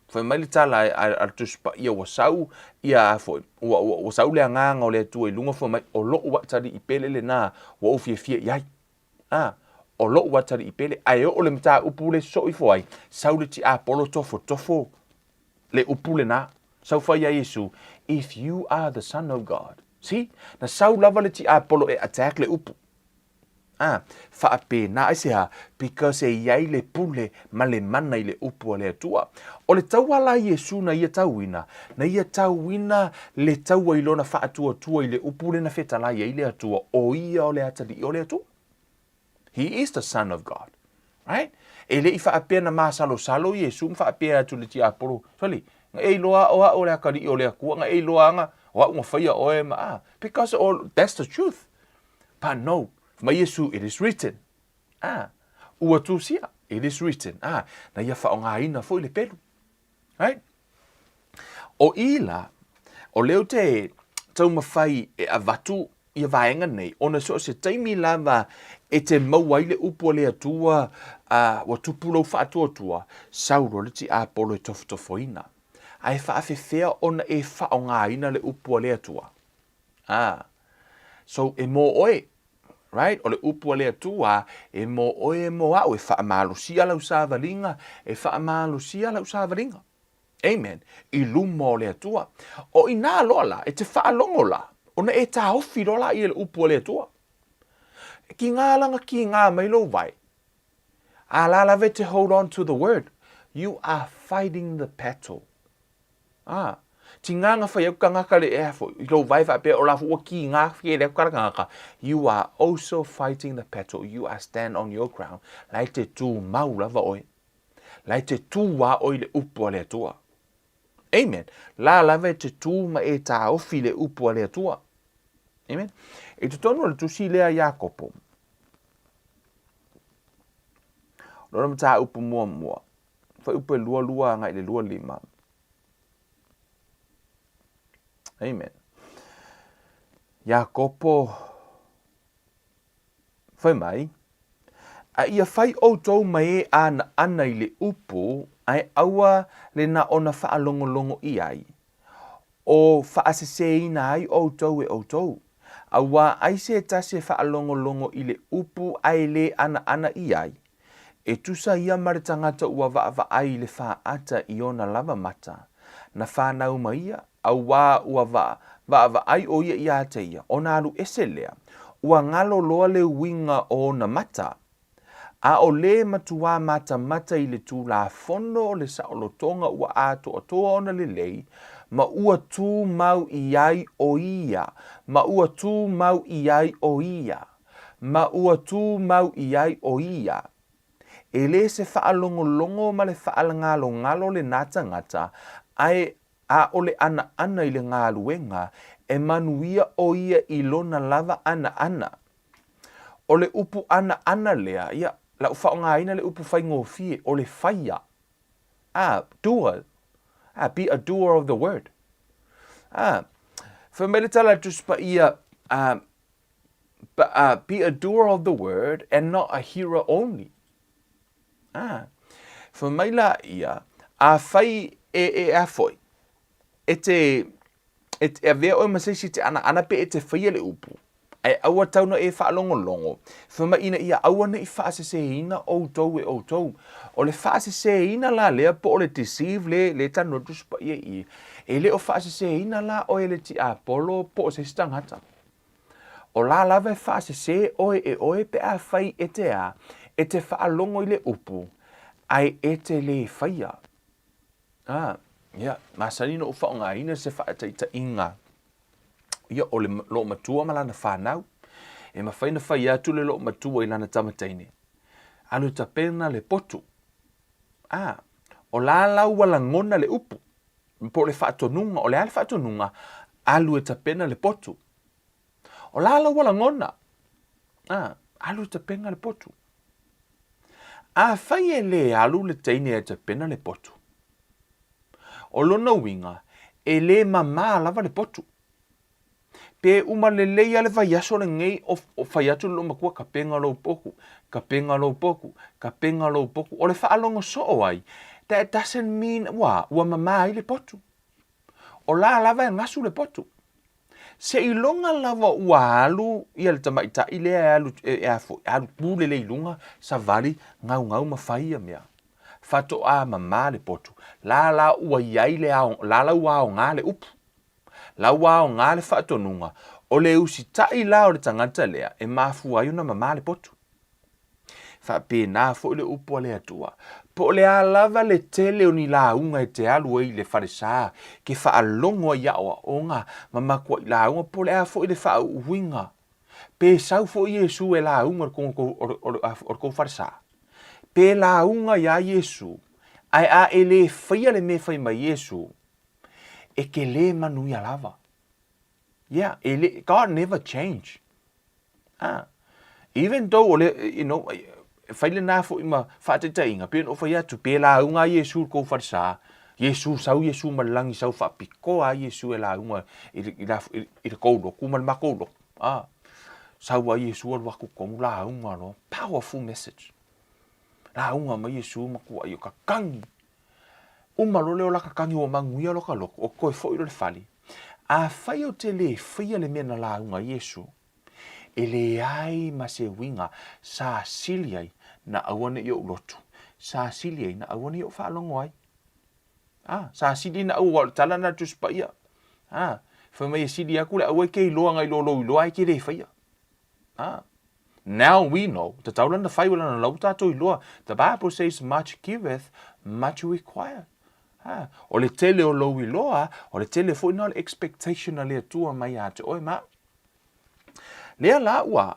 Fai mai le tala al tuspa ia wasau ia foi. Wasau le nganga o le atua I lunga fo mai o lo watari I pele le na wa o fie iai. O lo watari I pele ai o le mata upu le so I foi. Sau le ti Apollo tofo. Le upu le na. Sau fai a Yesu. If you are the son of God. See? Na sau lava le ti Apollo e attack le upu. Whaape na ese ha. Because e iai le pule ma le mana I le upu le atua. O le taua la Yesu na ia tauina. Na ia tauina le taua ilona whaatua I le upu le na feta la ia I le atua. O ia o le atali o le atua. He is the son of God. Right? E le I whaapea na masalo Yesu whaapea atu le ti Apollo. Soli, nga e loa o le akari o le akua, nga e loa anga, wa unga whaia o e maa. Because that's the truth. But no, ma Yesu, it is written. Ua tu sia, it is written. Na ia whaonga ina fo I le pelu. Right? O ila, o leo te tau mawhai e avatu ia vaenga nei, ona so se taimi lava e te mauai le upu le atua, wa tupulo whaatua, sauro le ti Apollo e tofo ina. Ai whaafewhea ona e whaonga ina le upu le atua. So e mo oe, right? O le upu le atua, e mo oe mo au, e whaamalusia lau sāvaringa, e whaamalusia lau sāvaringa. Amen. I lumo le atua. O ina lola, e te whaalongo la. Ona e tā ofi rola I le upu le atua. Ki ngā langa ki ngā mailo vai. A la lave te hold on to the word. You are fighting the battle. Ti ngā ngā whai au ka ngaka le ea fo. I lo vai wha pe o la fua ki ngā whi le au ngaka. You are also fighting the battle. You are stand on your ground. Lai te tū mau lava oi. Lai te tū wā oi le upu le atua. Amen. La lave te tū ma e tā ofi le upu le atua. Amen. E te tonu le tusi lea Iakopo. Lora mta upu mua. Fa upu lua ngai le lua lima. Amen. Iakopo. Fai mai. A ia fai o tau mai ana i le upu, ai aua le na ona whaalongolongo i ai. O whaaseseina ai o tau e o tau. Awa ai se tase whaalongolongo i le upu ai le ana i ai. E tusa ia mare tangata ua wa ai le whaata i ona lava mata. Na whanau maia, awa ua wa ai o ia te ia. Ona alu eselea, ua ngalo loa le winga o na mata. A o le matua mata i le tū la fono o le saolotonga ua ato atoa ona le lei, ma ua tū mau i ai o ia, ma ua tū mau i ai o ia, ma ua tū mau i ai o ia. E le se whaalongolongo ma le whaalangalo le ngata, ai a o le ana i le ngaluenga, e manuia o ia i lona lava ana. O le upu ana lea, ia, la uwhaonga ina le upu whaingo fie, o le whaia. Doer. Be a doer of the word. Whamele tala tuspa ia, be a doer of the word and not a hearer only. Whamela ia, a whai a foi. E vea o masisi te ana pe e te whaia le upu. Ai aua tauna e whaalongolongo. Whama ina ia aua ne i whaasesehina o tau e o tau. O le whaasesehina la lea po o le deceive le tano tuspa ia i. E le o whaasesehina la o e le ti apolo po o se stangata. O la lava e whaasese oe pe a whai e te whaalongo i le upu. Ai e te le whaia. Masanino o whaonga ina se whaataita inga. Ia o le lo matua malana whanau. E mawhaina whai atu le lo matua i lana tamataine. Alu ta pena le potu. O la lau wala ngona le upu. Po le whaatonunga, o le ale whaatonunga, alu e ta pena le potu. O la lau wala ngona. Alu ta pena le potu. Whai e le alu le teine e ta pena le potu. O lona winga, e le mama lava le potu. Pe uma le leia le vai aso le ngei o vai atu lo makua ka penga lo poku, ka penga lo poku, ka penga lo poku. O le whaalongo so ai, that doesn't mean ua mama i le potu. O la lava e ngasu le potu. Se ilonga lava ua alu, ia le tamaita i le alu pule le ilunga, sa vali ngau mawhaia mea. Fato a mama le potu. La ua iai le ao, la ua ao ngā le upu. La ua ao ngā le whaatonunga. O le usi tai la o le tangata lea, e mafu ayuna mama le potu. Whape nā fo le upu le atua. Po le a lava le tele o ni la unga e te alu e le wharesa, ke whaalongo i aoa o ngā mamakua i la unga, po le a fo i le whauwinga. Pe sau fo Yesu e la unga o kou wharesa. Pe la unga ya Yesu, ai a e le whaia le me whai mai Yesu, e ke le manu ia lava. Yeah, God never change. Even though, whaile nā fo ima whaateta inga, pe no whai atu, pe la unga Yesu kou wharesa, Yesu malangi sau whapiko a Yesu e la unga i le koulo, kumal ma koulo. Sau a Yesu al waku kongu la unga no, powerful message. La unga ma Yesu makua i o kakangi. Umalo leo la kakangi o manguia loka loko, o koe fo i le whali. A whai o te le whaia le mena la unga Yesu, e le ai ma se winga, sa sili ai na awane i o ulotu. Sa sili ai na awane i o whaalongo ai. Sa sili na au tala na tuspa ia. Whamai e sili aku le awe kei loa ngai lo i loa ai ke le whaia. Now we know, the taulana whai wala na lau tato i loa, the Bible says much giveth, much required. O le tele o lo i loa, o le tele fo ina le expectation a le atua mai a te oe ma. Lea la ua,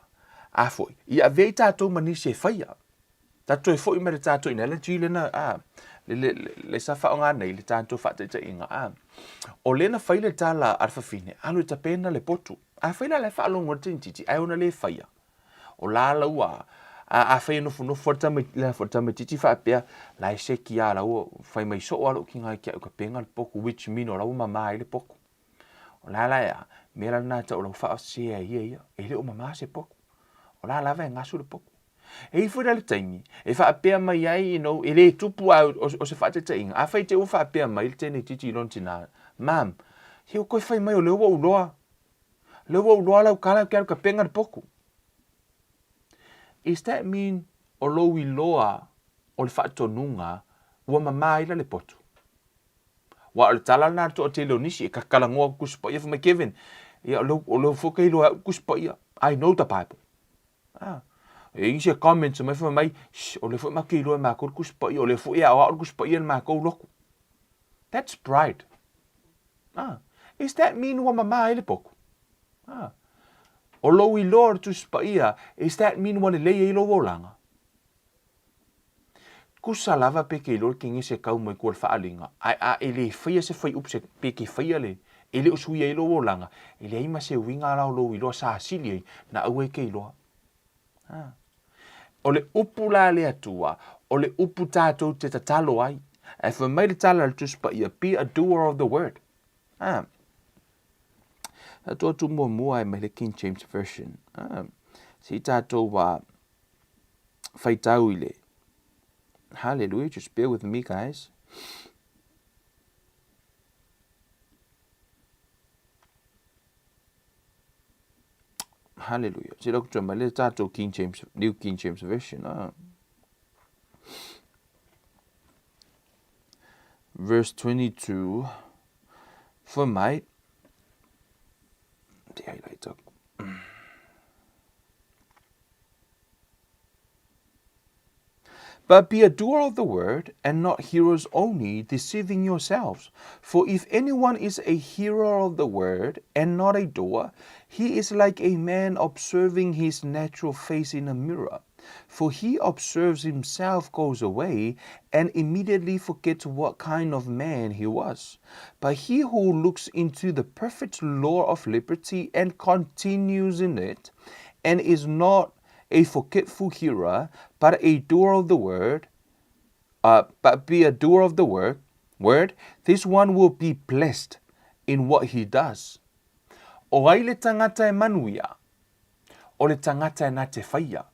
a foi, i a vei tato manise whaia. Tato e fo i mere tato ina, le jile na, le sa whao ngā nei, le tato whaateta inga, o le na whaile tala arfafine, anu ta pena le potu. A whaila le whaalongo tintiti, ai ona le whaia. O la ua, a whai no fortame titi whaapea, la e se ki a lau, whai mai so alo ki ngai kia uka penga le poku, which mean o lau mama i le poku. O la ea, mera nā ta o lau wha sea ia, e le o mama se poku. O la e ngasu le poku. E foi le taimi. E fa apea mai ai, ele tupu au o se fa te tainga. A fai te o fa apea mai le tene titi lon tina. Mam, he o koe fai mai o leo wa uloa. Leo wa uloa lau kala kia ka penga de poku. Is that mean o lo i loa o le fa tonunga ua mamai la le potu? Wa le tala na to te lo nisi e kakala ngoa kuspa ia mai Kevin. Ia o lo foka i loa kuspa ia. I know the Bible. E isi comments mai fa mai o le fo ma ki lo ma ko kuspa ia o le fo ia o kuspa ia ma ko loko. That's pride. Is that mean wa mamai le poku? O lo i lord tu spa ia, is that mean wa le le i lo wolanga? Kusa lava pe ke lor kingi se kau mai ko fa alinga. A ele fia se fai upse pe ke fia le. Ele usui e lo wolanga. Ele ai ma se winga la lo i lo sa sili na awe ke lo. O le upu la le atua, o le upu tātou te tatalo ai. E wha mai le tala le tuspa ia, be a doer of the word. Tātou tu mua e mai le King James Version. Si tātou wa whaitau i le. Hallelujah, just bear with me guys. Hallelujah. Si loko tu mai le tātou King James, New King James Version. Verse 22. For my but be a doer of the word, and not hearers only, deceiving yourselves. For if anyone is a hearer of the word, and not a doer, he is like a man observing his natural face in a mirror. For he observes himself, goes away, and immediately forgets what kind of man he was. But he who looks into the perfect law of liberty, and continues in it, and is not a forgetful hearer, but a doer of the word, but be a doer of the word, this one will be blessed in what he does. O ai le tangata e manuia, o le tangata e nā te whaia.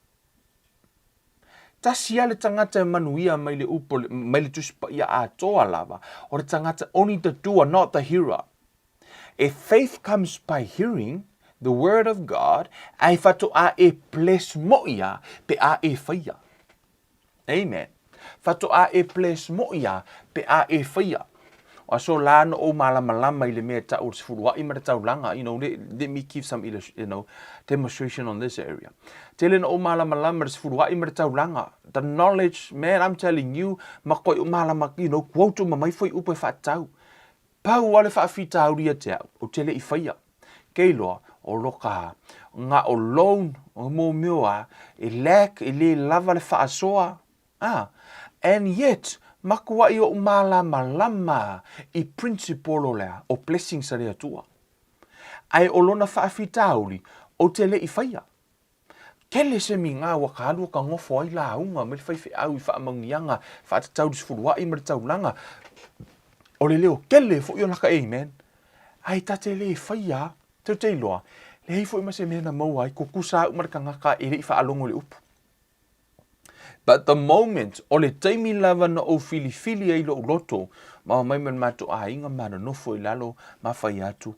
Tasia le tangata e manuia mai le upo, mai le tuspa ia a toa lava, o le tangata only the doer, not the hearer. If faith comes by hearing the word of God, ai fatoa e ples moia pe a e whaia. Amen. Fatoa e ples moia pe a e whaia. O so lano o malamalama I le mea ta o sifurua I mara taulanga. Let me give some demonstration on this area. Tele no o malamalama sifurua I mara taulanga. The knowledge, man, I'm telling you, makoi o malama, quote o mamai foi upe fatau. Pau wale fa fita auria te au, o tele I whaia. Keiloa, o loka, nga o loan, o mo mioa, e lack, e le lava le fa asoa. And yet, makua I o malama I principle o lea, o blessing sa rea tua. Ai o lona fa fitauli, o tele I whaia. Kele se mi ngā waka alua ka ngofo ai la unga, me le whaife au I wha amangianga, wha te tau disfurua I mara taulanga. O le leo, kele fo I o naka amen. Ai ta te le whaia, te te loa, le hei fo I mase mena maua ai, ko kusa umara ka ngaka e le I wha alongo le upu. But the moment, o le taimi lava na o fili ai lo loto, ma mai man mato a inga mana nofo I lalo, ma whai atu,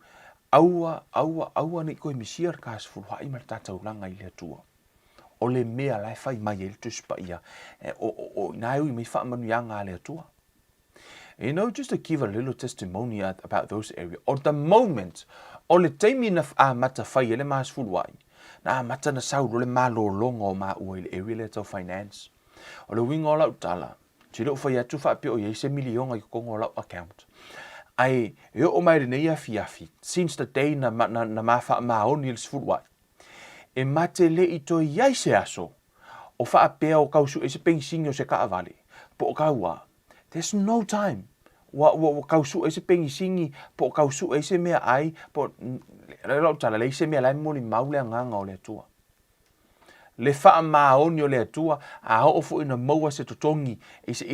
aua ni koe misiar ka asfuru hai ma tatau langa I le atua. O le mea lai whai mai e le tuspa ia, o nai ui mai wha manu yanga le atua. Just to give a little testimony about those areas. Or the moment, o le taimi na mata whai ele ma asfuru ai, na mata na sauro le malo longo ma ua I le area le tau finance. O le winga o lau tala, te leo whai atu whape o se milionga I kongo o lau account. Ai, o mai re nei afi, since the day na mawha maoni le sfuruai. E mate le I toi iai se aso, o whaapea o kausu e se pengisingi o se kaavale. Po o kaua, there's no time. Wa kausu e se pengisingi, po o kausu e se mea ai, po lau tala le se mea lai moni maule nganga o le atua. Le wha maoni o le atua, a hoofo ina maua se totongi, I se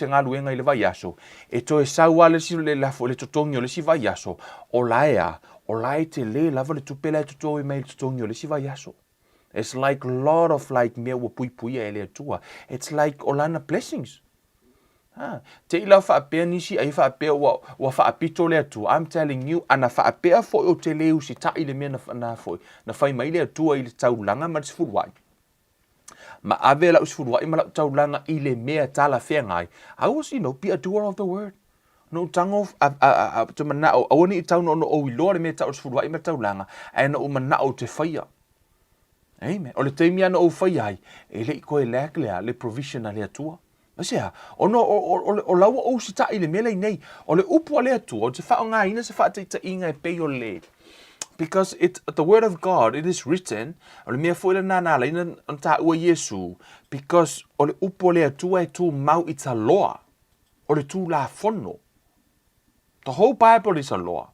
ngā luenga I le vai aso. E to e saua le si le lafo le totongi o le si vai aso. O lae te le lava le tupela e totongi mai le totongi o le si vai aso. It's like a lot of like mea ua pui e le atua. It's like olana blessings. Te ila whaapea nisi ai whaapea wa whaapito le atua. I'm telling you, ana whaapea fo o te leu si ta ile mea na foi. Na whai mai le atua i le taulanga ma te furuai. Ma ave la usfuruai ma la taulanga i le mea tala whea ngai. I was, be a doer of the word. No tango te mana o awani I tau no o iloa le mea ta usfuruai ma taulanga. Ai na o mana o te whaia. Amen. O le teimi ana o whaia ai. E le iko e le provision a le atua. Masea, o lawa o si ta i le mea lei nei. O le upu a le atua, o te whao ngā ina se whaata inga e pei o le. Because the word of God, it is written, o le mea fwela nana la ina ta ua Yesu, because o le upo le atua e tu mau it's a law, o le tu la fono. The whole Bible is a law.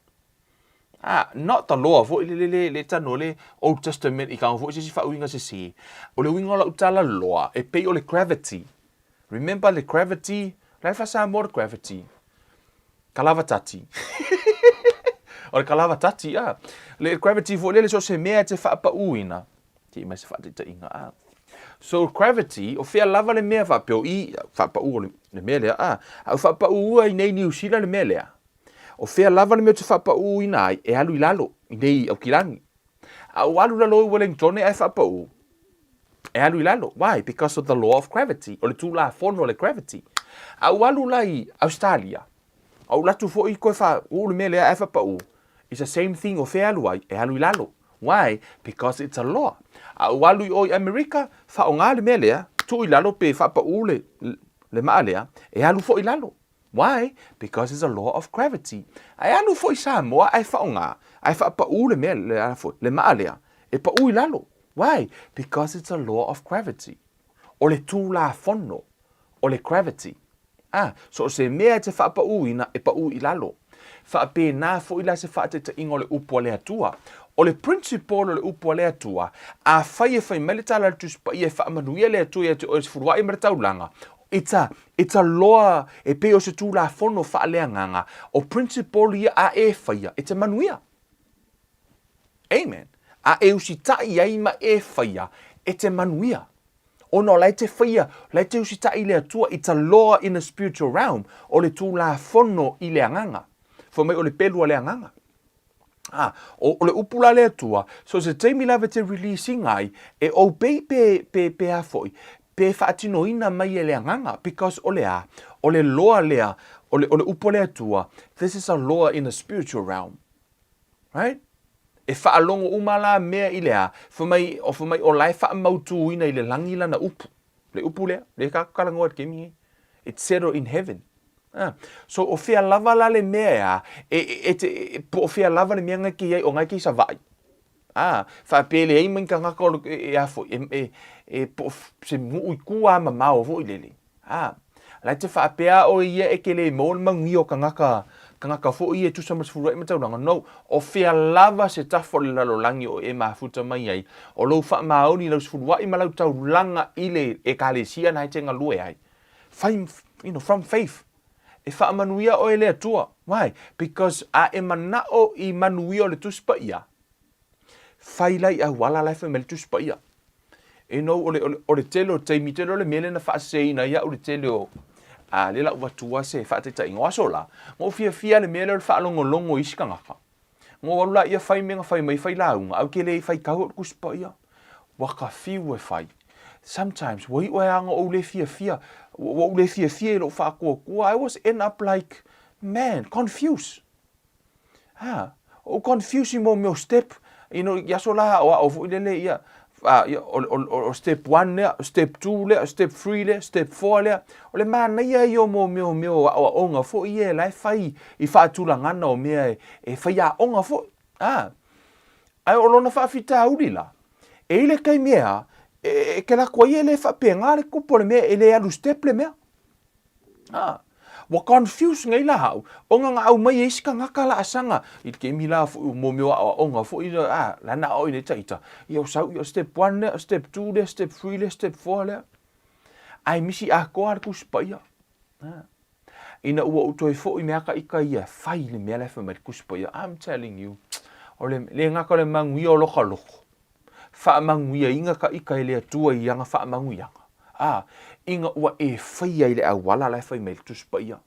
Not the law, fo le tano le Old Testament, I ka fo si fa uinga se si. O le winga la utala law, e pei o le gravity. Remember the gravity? Lai fa sa more gravity. Kalava tati. O le kalava tati, Le gravity fo le so se mea te whaapa uina. Te mai se whaate te inga, So gravity, o whea lava le mea whaapeo I, whaapa ua le mea lea, Au whaapa ua I nei New Zealand le mea lea. O whea lava le mea te whaapa uina ai, e alu I lalo, I nei au kirangi. Au alu lalo I Wellington e whaapa ua. E alu I lalo. Why? Because of the law of gravity. O le tū la fono le gravity. Au alu lai Australia. Au latu fo I koe wha ulu mea lea e whapa ua. It's the same thing o whea alu ai, e alu I lalo. Why? Because it's a law. Au alu I oi America, wha o ngā le mea lea, tu I lalo pe whapa ua le maa lea, e alu fo I lalo. Why? Because it's a law of gravity. Ai alu fo I Samoa, ai wha o ngā, ai whapa ua le mea le maa lea, e pa ua I lalo. Why? Because it's a law of gravity. O le tū la fono, o le gravity. So se mea te whaapa uina e pa ui lalo. Whaape nā fo ila se whaate te ingo le upo le atua. O le principle o le upo le atua, a whai mele tala tuspa I e whaamanuia le atua te o e furua I mara taulanga. It's a law e pe o se tū la fono wha lea nganga. O principle ia a e whaia, e te manuia. Amen. A e usi tai ai ma e whaia, e te manuia. Ono lai te whaia, lai te usi tai le atua, it's a law in the spiritual realm, o le tū la fono I le anganga. Fo mai o le pelu a le anganga. O le upula le atua, so se teimi lava te releasing ai, e o pe a foi, pe whaatino ina mai e le anganga, because o le loa lea, o le upo le atua, this is a law in the spiritual realm. Right? E whaalongo umala mea I lea, fo mai o lai whaamautu ina I le langila na upu. Le upu lea, le kakalangoa at kemi. It's settled in heaven. So o whea lava la le mea po o whea lava le mea ngai ki ai o ngai ki sa vai. Whaapele ei mai ka ngaka e afo, po se mui kua ma mao vo I lele. Lai te whaapea o ia e ke le mo mangi o ka ngaka fo I e tu sama sfuru e matauranga. No, o whea lava se tafo le lalo langi o e mafuta mai ai. O lou wha maoni lau sfuru wa I malau tauranga I le e ka le sia na te ngalue ai. From faith. E wha manuia o e le atua. Why? Because a e manao I manuia o le tuspa ia. Whailai a wala lai wha me le tuspa ia. O le telo, teimi telo le mele na wha seina ia o le telo. Le la watua se whaateta ingo asola. Ngō fia le mele le whaalongo longo isi ka ngaka. Ngō walula ia whai menga whai mai whai launga. Au ke le whai kau o kuspa ia. Waka fiu e whai. Sometimes, wai anga o le fia. O le fia I lo whaakua. I was end up like, man, confused. O confusing mo meo step. Yasola o fuilele ia. O step 1 lea, step 2 lea, step 3 lea, step 4 lea. O le mana ia I o meo a onga fo I e lai whai I whaatulangana o mea e whai a onga fo. Ai o lona whaafita aurila. E ile kai mea, e ke la kua I e le whaapenga le kupo le mea, e le alu step le mea. Wa confuse ngai la hau. Onga nga au mai isi ka ngaka la asanga. I ke mi la mo meo a onga fo I lana o I ne taita. I au sau I step 1 le, step 2 le, step 3 le, step 4 le. Ai misi a koa le kuspa ia. Ina ua utoi fo I mea ka ika ia. Whai le mea le wha mai kuspa ia. I'm telling you. O le ngaka le mangui o loka loko. whaamanguia inga ka ika ele atua i anga whaamanguianga. Inga ua e whaia ile awala lai whai mai tuspa ia.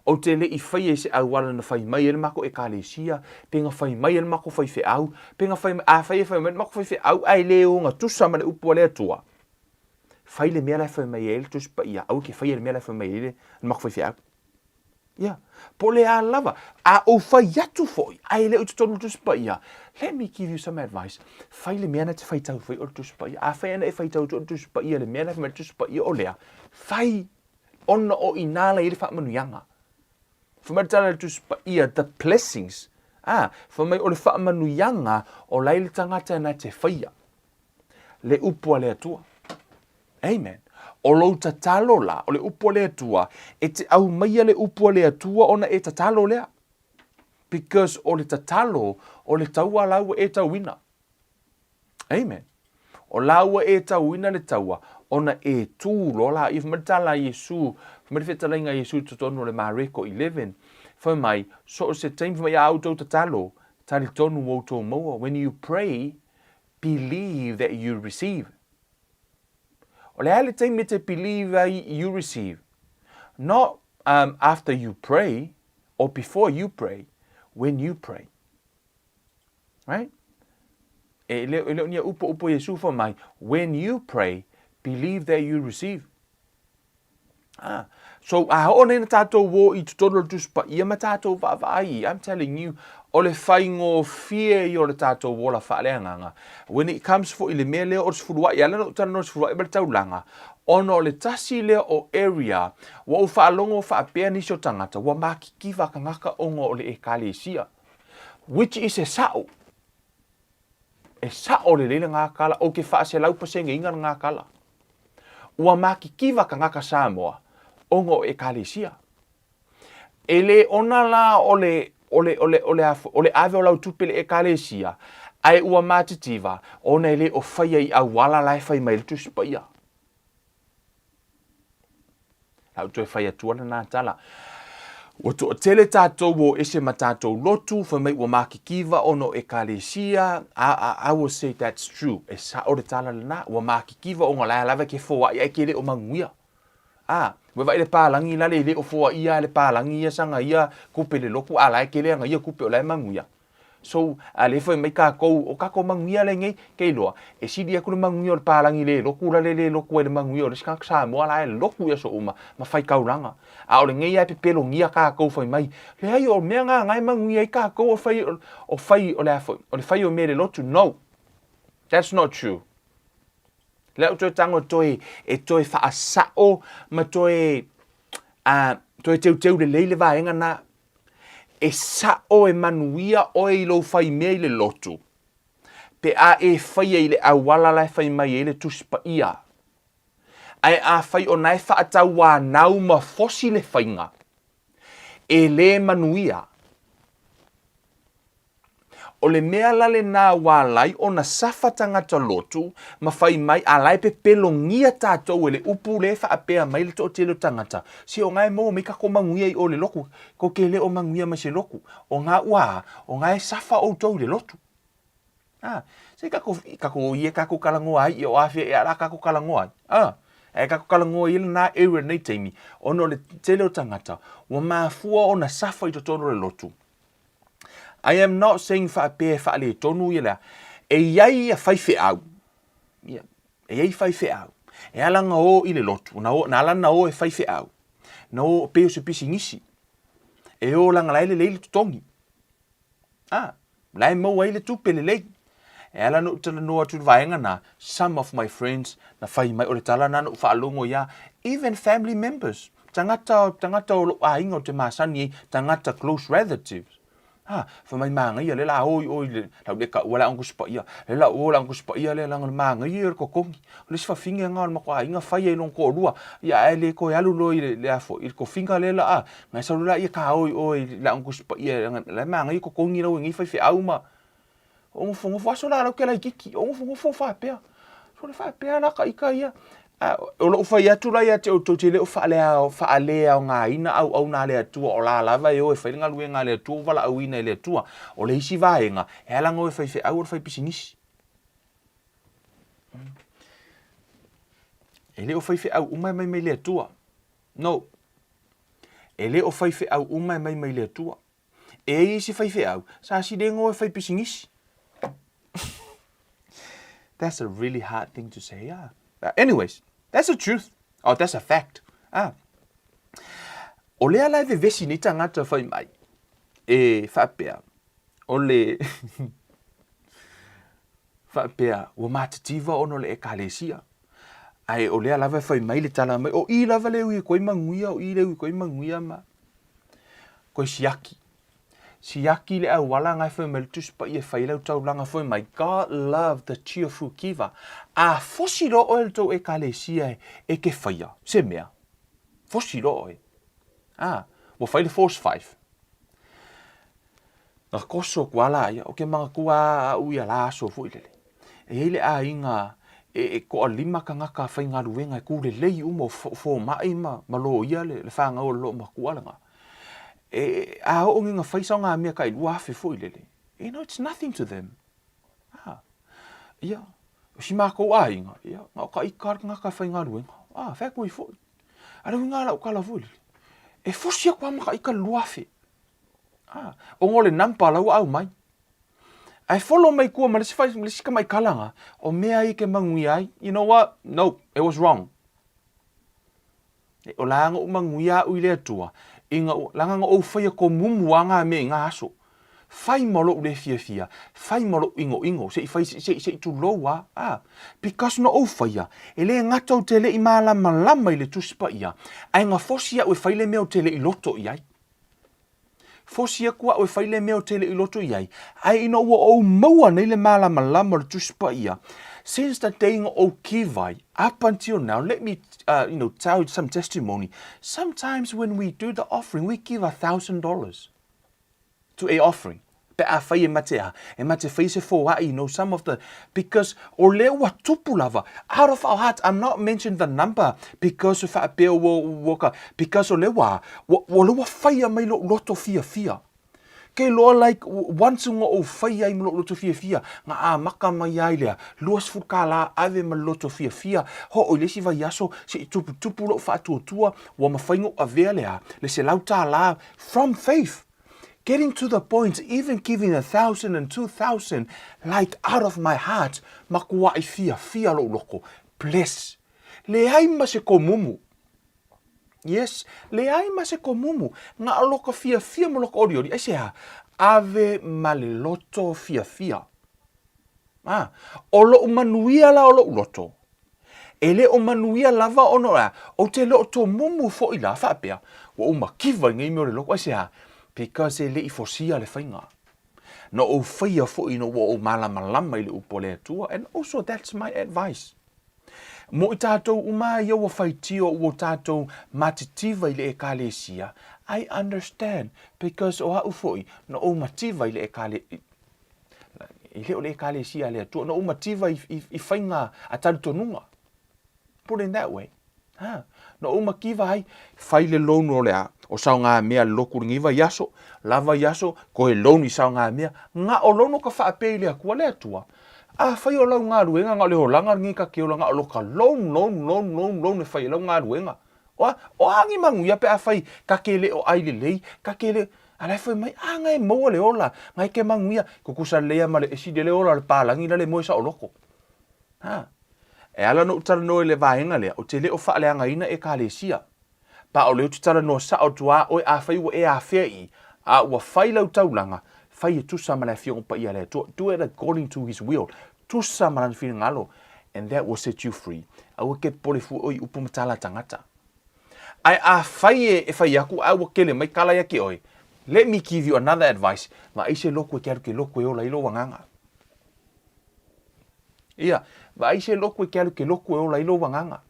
O te le i whaia se awala na whai mai ele mako e kalesia, penga whai mai ele mako whai whi au, penga whai mai mako whai whi au, ai le o ngā tusa ma le upu le atua. Whai le mea lai whai mai ele tuspa ia, au ke whai le mea lai whai mai ele mako whai whi au. Yeah. Po le a lava. A o whai atu foi. Ai le o te tonu tuspa ia. Let me give you some advice. Whai le mea na te whai tau foi o tuspa ia. A whai ana e whai tau o tuspa ia. Le mea na whai tuspa ia o lea. Whai ona o inala i le wha manuianga. Whamai tala le tuspa ia. The blessings. Whamai o le wha manuianga o leile tangata na te whaia. Le upua le atua. Amen. O lo tatalo la, o le upo le atua, e te au maia le upo le atua ona e tatalo lea. Because o le tatalo, o le taua laua e tauina. Amen. O laua e tauina le taua, ona e tū lola, if matala Yesu, matala inga Yesu tutonu le Mareko 11, whamai, so o se taim whamai auto tatalo, tali tonu woto moa, when you pray, believe that you receive. O le ale taimi te believe you receive. Not after you pray or before you pray, when you pray. Right? E leo nia upo Yesu fa mai. When you pray, believe that you receive. So o nei na tātou wo I tutoro tuspa ia ma tātou whaavai. I'm telling you, o le whaingo fie I o le tātou wo la whaaleanganga. When it comes for ile mea leo o sifurua, I ala no tana no sifurua I taulanga, ono le tasi leo o area, wa o whaalongo whaapea nisho tangata, wa makikiwa ka ngaka ongo o le e kalesia, which is e sao. E sao le leila ngā kala, o ke whaase laupasenge inga ngā kala. Wa makikiwa ka ngaka Samoa, ongo e kalesia. Ele ona la ole ave o lau tupele e kalesia, ai ua matitiva, ona ele o whaia I awala lai whai mai le tuspa ia. Lau toi whaia tuana nā tala. Wa to tele tātou wo ese ma tātou lotu, whai mai ua makikiwa ono e kalesia, I will say that's true. E sa o le tala lana, ua makikiwa o ngā lai lava ke fōa ia ke le o manguia. We vai le pālangi lale le o fōa ia le pālangi ia sanga ia kupe le loku ala ke le anga ia kupe o lai manguia. So le foi mai ka o kako manguia le ngai ke loa. E sidi aku le manguia o le pālangi le loku la le loku e le manguia o le skak sa mo ala le loku ia so uma ma fai kauranga. A o le ngai ai pe pelo ngia ka foi mai. Le ai o mea nga ngai manguia I ka o fai o le afo. O le fai o me le lotu. No. That's not true. Leo toi tango toi e toi whaasao ma toi teu le leile vaenga na e sao e manuia o e lo whai mea I le lotu. Pe a e whai e le awala lai whai mai e le tuspa ia. Ai a whai o nai whaatau wā nau ma fosi le whainga. E le manuia. O le mea lale nā wālai o na safa tangata lotu, ma whai mai a lai pe pelongia tātou e le upu le whaapea mai le tō telo tangata. Si o ngai mō me kako manguia I o le loku, ko ke le o manguia ma se loku. O ngā ua, o ngai safa o tau le lotu. Se kako ie kako kalangoa ai, I o awhia e ala kako kalangoa ai. E kako kalangoa I le nā area nei teimi, ono le telo tangata, wa mafua o na safa I to tono le lotu. I am not saying whaapea whaale tonu I lea. E iai a whaiwhi au. E iai whaiwhi au. E alanga o I le lotu. Na alana o e whaiwhi au. Na o peo se pisi ngisi. E o langa laile leile tutongi. Lai mau aile tupele lei. E alana utala noa tu vaenga na some of my friends na whai mai o le tala na no whaalongo ia. Even family members. Tangata o ainga o te masani tangata close relatives. Whamai maanga ia, le la oi, le le ka wala angu spa ia, le la ola angu spa ia, le langa maanga ia ko kongi, le sfa finga ngā ma ko inga whai e non ko rua, ia e le ko alu loi le afo, il ko finga le la ngai sa la ia ka oi, la angu spa ia, le maanga ia ko kongi rau ngi whai au ma, o ngofo waso la lau ke la kiki, o ngofo whapea, so le whapea la ka ika ia, o lo whai atu la ia te o te leo whaalea o ngā ina au nā lea tua o la lava e o e whainga lue ngā lea tua wala au ina e lea tua o le isi vaenga e alango e whai au o whai pisingisi E le o fai au umai mai le atua. No. E le o fai au umai mai le atua. E isi fai au. Sa si dengo e fai pisingisi. That's a really hard thing to say. Yeah. Anyways, that's the truth. Oh, that's a fact. O lea lai vesi ni tangata fai mai. E whapea. O le... whapea. Wa matativa ono le ekalesia. Ai o lea lava fai mai le tala mai. O I lava le ui koi manguia. O I le ui koi manguia ma. Koi siaki. Siaki le au wala ngai fai mai tuspa I e fai lau tau langa fai mai. God love the cheerful giver. A fosiro o el tau ekalesia e ke faia. Se mea. Fosiro o e. Wa fai le force 5. Nga koso kuala ia, o ke mga kua ui ala aso fu ilele. E hele a inga, ko a lima ka ngaka fai ngā ruenga e kure lei umo fo mai ma lo ia le whanga o lo ma kuala nga. A o ngi nga fai sao ngā mea kai luafe fu ilele. You know, it's nothing to them. Ia, si mako a inga, ia, nga ka ikar ngaka fai ngā ruenga. Whakui fu. Ara ngā la ukala fu ilele. E fosia kwa maka ika luafe. O ngole nampa lau au mai. Ai follow mai kua malisi fai malisi ka mai kalanga. O mea I ke mangui ai. You know what? No, it was wrong. O langa o mangui a ui lea tua. Inga langa nga o fai ko mumuanga me ngā aso. Fai molo ule fia. Fai molo ingo. Se I tu loa. Because no o fai. Ele ngata o tele I malama I le tuspa ia. Ai nga fosia o fai le mea o tele I loto iai. Fosia kua o fai le mea o tele I loto iai. Ai ino o maua nei le malama le tuspa ia. Since the day o kivai, up until now, let me tell you some testimony. Sometimes when we do the offering, we give $1,000 to a offering. Pe a fai e mate fai se fo some of the, because o leo wa tupu lava, out of our heart, I'm not mentioning the number, because of a peo woka, because o leo wa leo fai a mai loto fia. Ke loa like, once o fai ai loto fia, nga a maka mai ai lea, luas fukala ave ma loto fia, ho o lesi vai aso, se tupu lo fa tua, wa mawhaingo a vea lea, le se lauta la, from faith. Getting to the point, even giving 1,000 and 2,000, like out of my heart, makua I fia lo loko. Bless. Le ai ma se ko mumu. Yes, le ai ma se ko mumu. Nga aloka fia mo loko ori. Ai se ha, ave male loto fia. O lo manuia la o lo loto. Ele o manuia lava ono a, o te lo to mumu fo I la whapea. Wa o makiva ngai me o le loko. Ai se ha, because le I fosia le whainga. No o whaia fo ino o malama I le upole atua. And also that's my advice. Mo I tātou uma ia wa whaitio o tātou matitiva I le ekalesia. I understand. Because o hau foi, no o mativa I le ekalesia. I le o le ekalesia le atua. No o mativa I whainga a tarutonunga. Put it that way. No o makiva hai, whai le lono o lea. O sao ngā mea loku ringiva yaso, lava yaso, ko he lono I sao ngā mea, ngā o lono ka whaapei lea kua lea tua. Whai o lau ngā ruenga, ngā leo langa ringi ka keo langa o loka loan e whai lau ngā ruenga. O hangi mangu ia pe a whai ka kele o aile lei, ka kele, alai whai mai, ngai maua le ola, ngai ke mangu ia, kukusa lea ma le esi de le ola le pālangi la le moisa o loko. E ala no utara no le vaenga lea, o te leo wha leanga ina e ka le sia. Pa o leo tutara no sa o tua o a whai wa e a whai a ua whai lau taulanga, whai e tusa mana whiongo pa ia lea, do it according to his will, tusa mana whina ngalo, and that will set you free. A ua ke pole fu oi upumatala tangata. Ai a whai e whai aku, a ua kele mai kala ia ke oi. Let me give you another advice, ma eise loko e kearu ke loko e ola ilo wanganga. Ia, ma eise loko e kearu ke loko e ola ilo wanganga.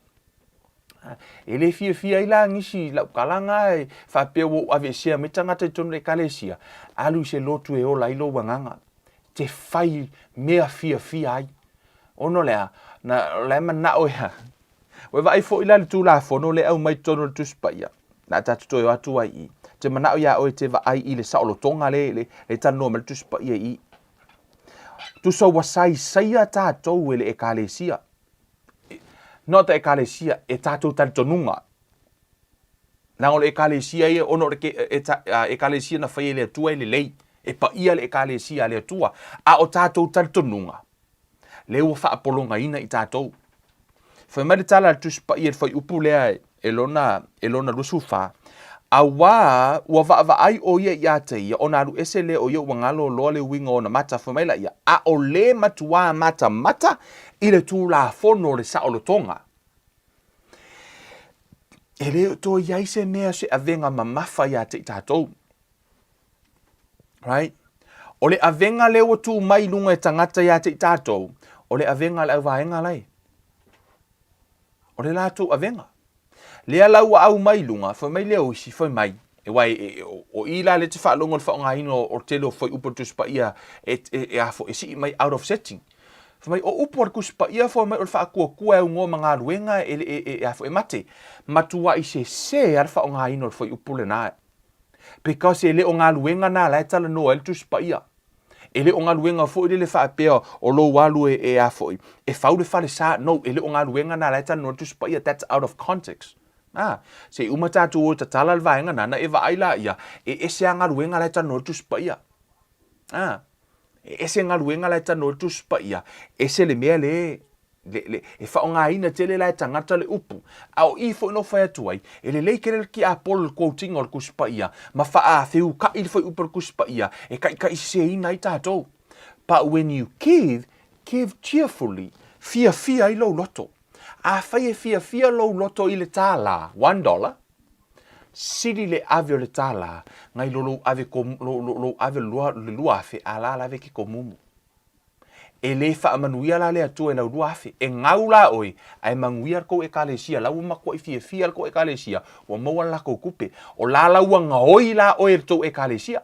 Ele fia ila ngisi la kalanga e whapea wo avesia me tangata I tonu le kalesia. Alu se lotu e ola ilo wanganga. Te whai mea fia ai. Ono lea, na lea mana oia. Wewa ai fo ila le tūla fono le au mai tonu le tuspa ia. Na tatu e watu ai I. Te mana oia oe te wa ai I le saolo tonga le tanu me le tuspa ia I. Tusa wasai saia tātou ele e kalesia. no te ekalesia e tātou talitonunga. Nā o le ekalesia ia ono ekalesia na whai le atua le lei. E pa ia le ekalesia le atua. A o tātou talitonunga. Le ua whaapolonga ina i tātou. Whai mare tala tus pa ia whai upu lea elona lusufa. A wā ua va ai o ia i ate ia. O nāru ese le o ia ua ngalo loa le winga o na mata whamaila ia. A o le matua mata i le tū la fono le sa o lo tonga. E leo tō iai se mea se avenga mamafa ia te i tātou. Right? O le avenga leo tū mai lunga e tangata ia te i tātou. O le avenga le au vaenga lai. O le lātou avenga. Lea lau au mai lunga, whai mai leo isi, whai mai. E wai, o ila le te whaalonga le whaonga ino o te leo whai upo tuspa ia e afo e si mai out of setting. Whamai o upo ar kuspa ia whai mai o le whaakua kua e ungo mga ruenga e afo e mate. Matua i se ar whaonga ino le whai upo le nae. Because e le o ngā luenga nā lai tala noa el tuspa ia. E le o ngā luenga fo i le whaapea o lo walu e afo i. E whau le whale sa, no, e le o ngā luenga nā lai tala noa tuspa ia, that's out of context. Se umatatu o ta tala le vaenga nana e va aila ia, e ese anga luenga lai tala noa tuspa ia. Ese ngā luenga lai tala noa tuspa ia, ese le mea le e whaonga ina tele lai tangata le upu. Au i fo ino whai atuai, e le leikere ki a polo le quoting o le kuspa ia, ma wha a whiu ka i le whai upu le kuspa ia, e kai se ina i tātou. But when you give cheerfully, fia i lo loto. A whai e fia lo loto i le tāla, $1, siri le ave o le tāla, ngai lo ave le luafe, a la ave ki ko mumu. E le wha amanuia la le atua e lau luafe, e ngau la oi, ai manguia ko e kalesia, lau mako e fia ko e kalesia, wa maua la ko kupe, o la lau ngaoi la oi to e kalesia.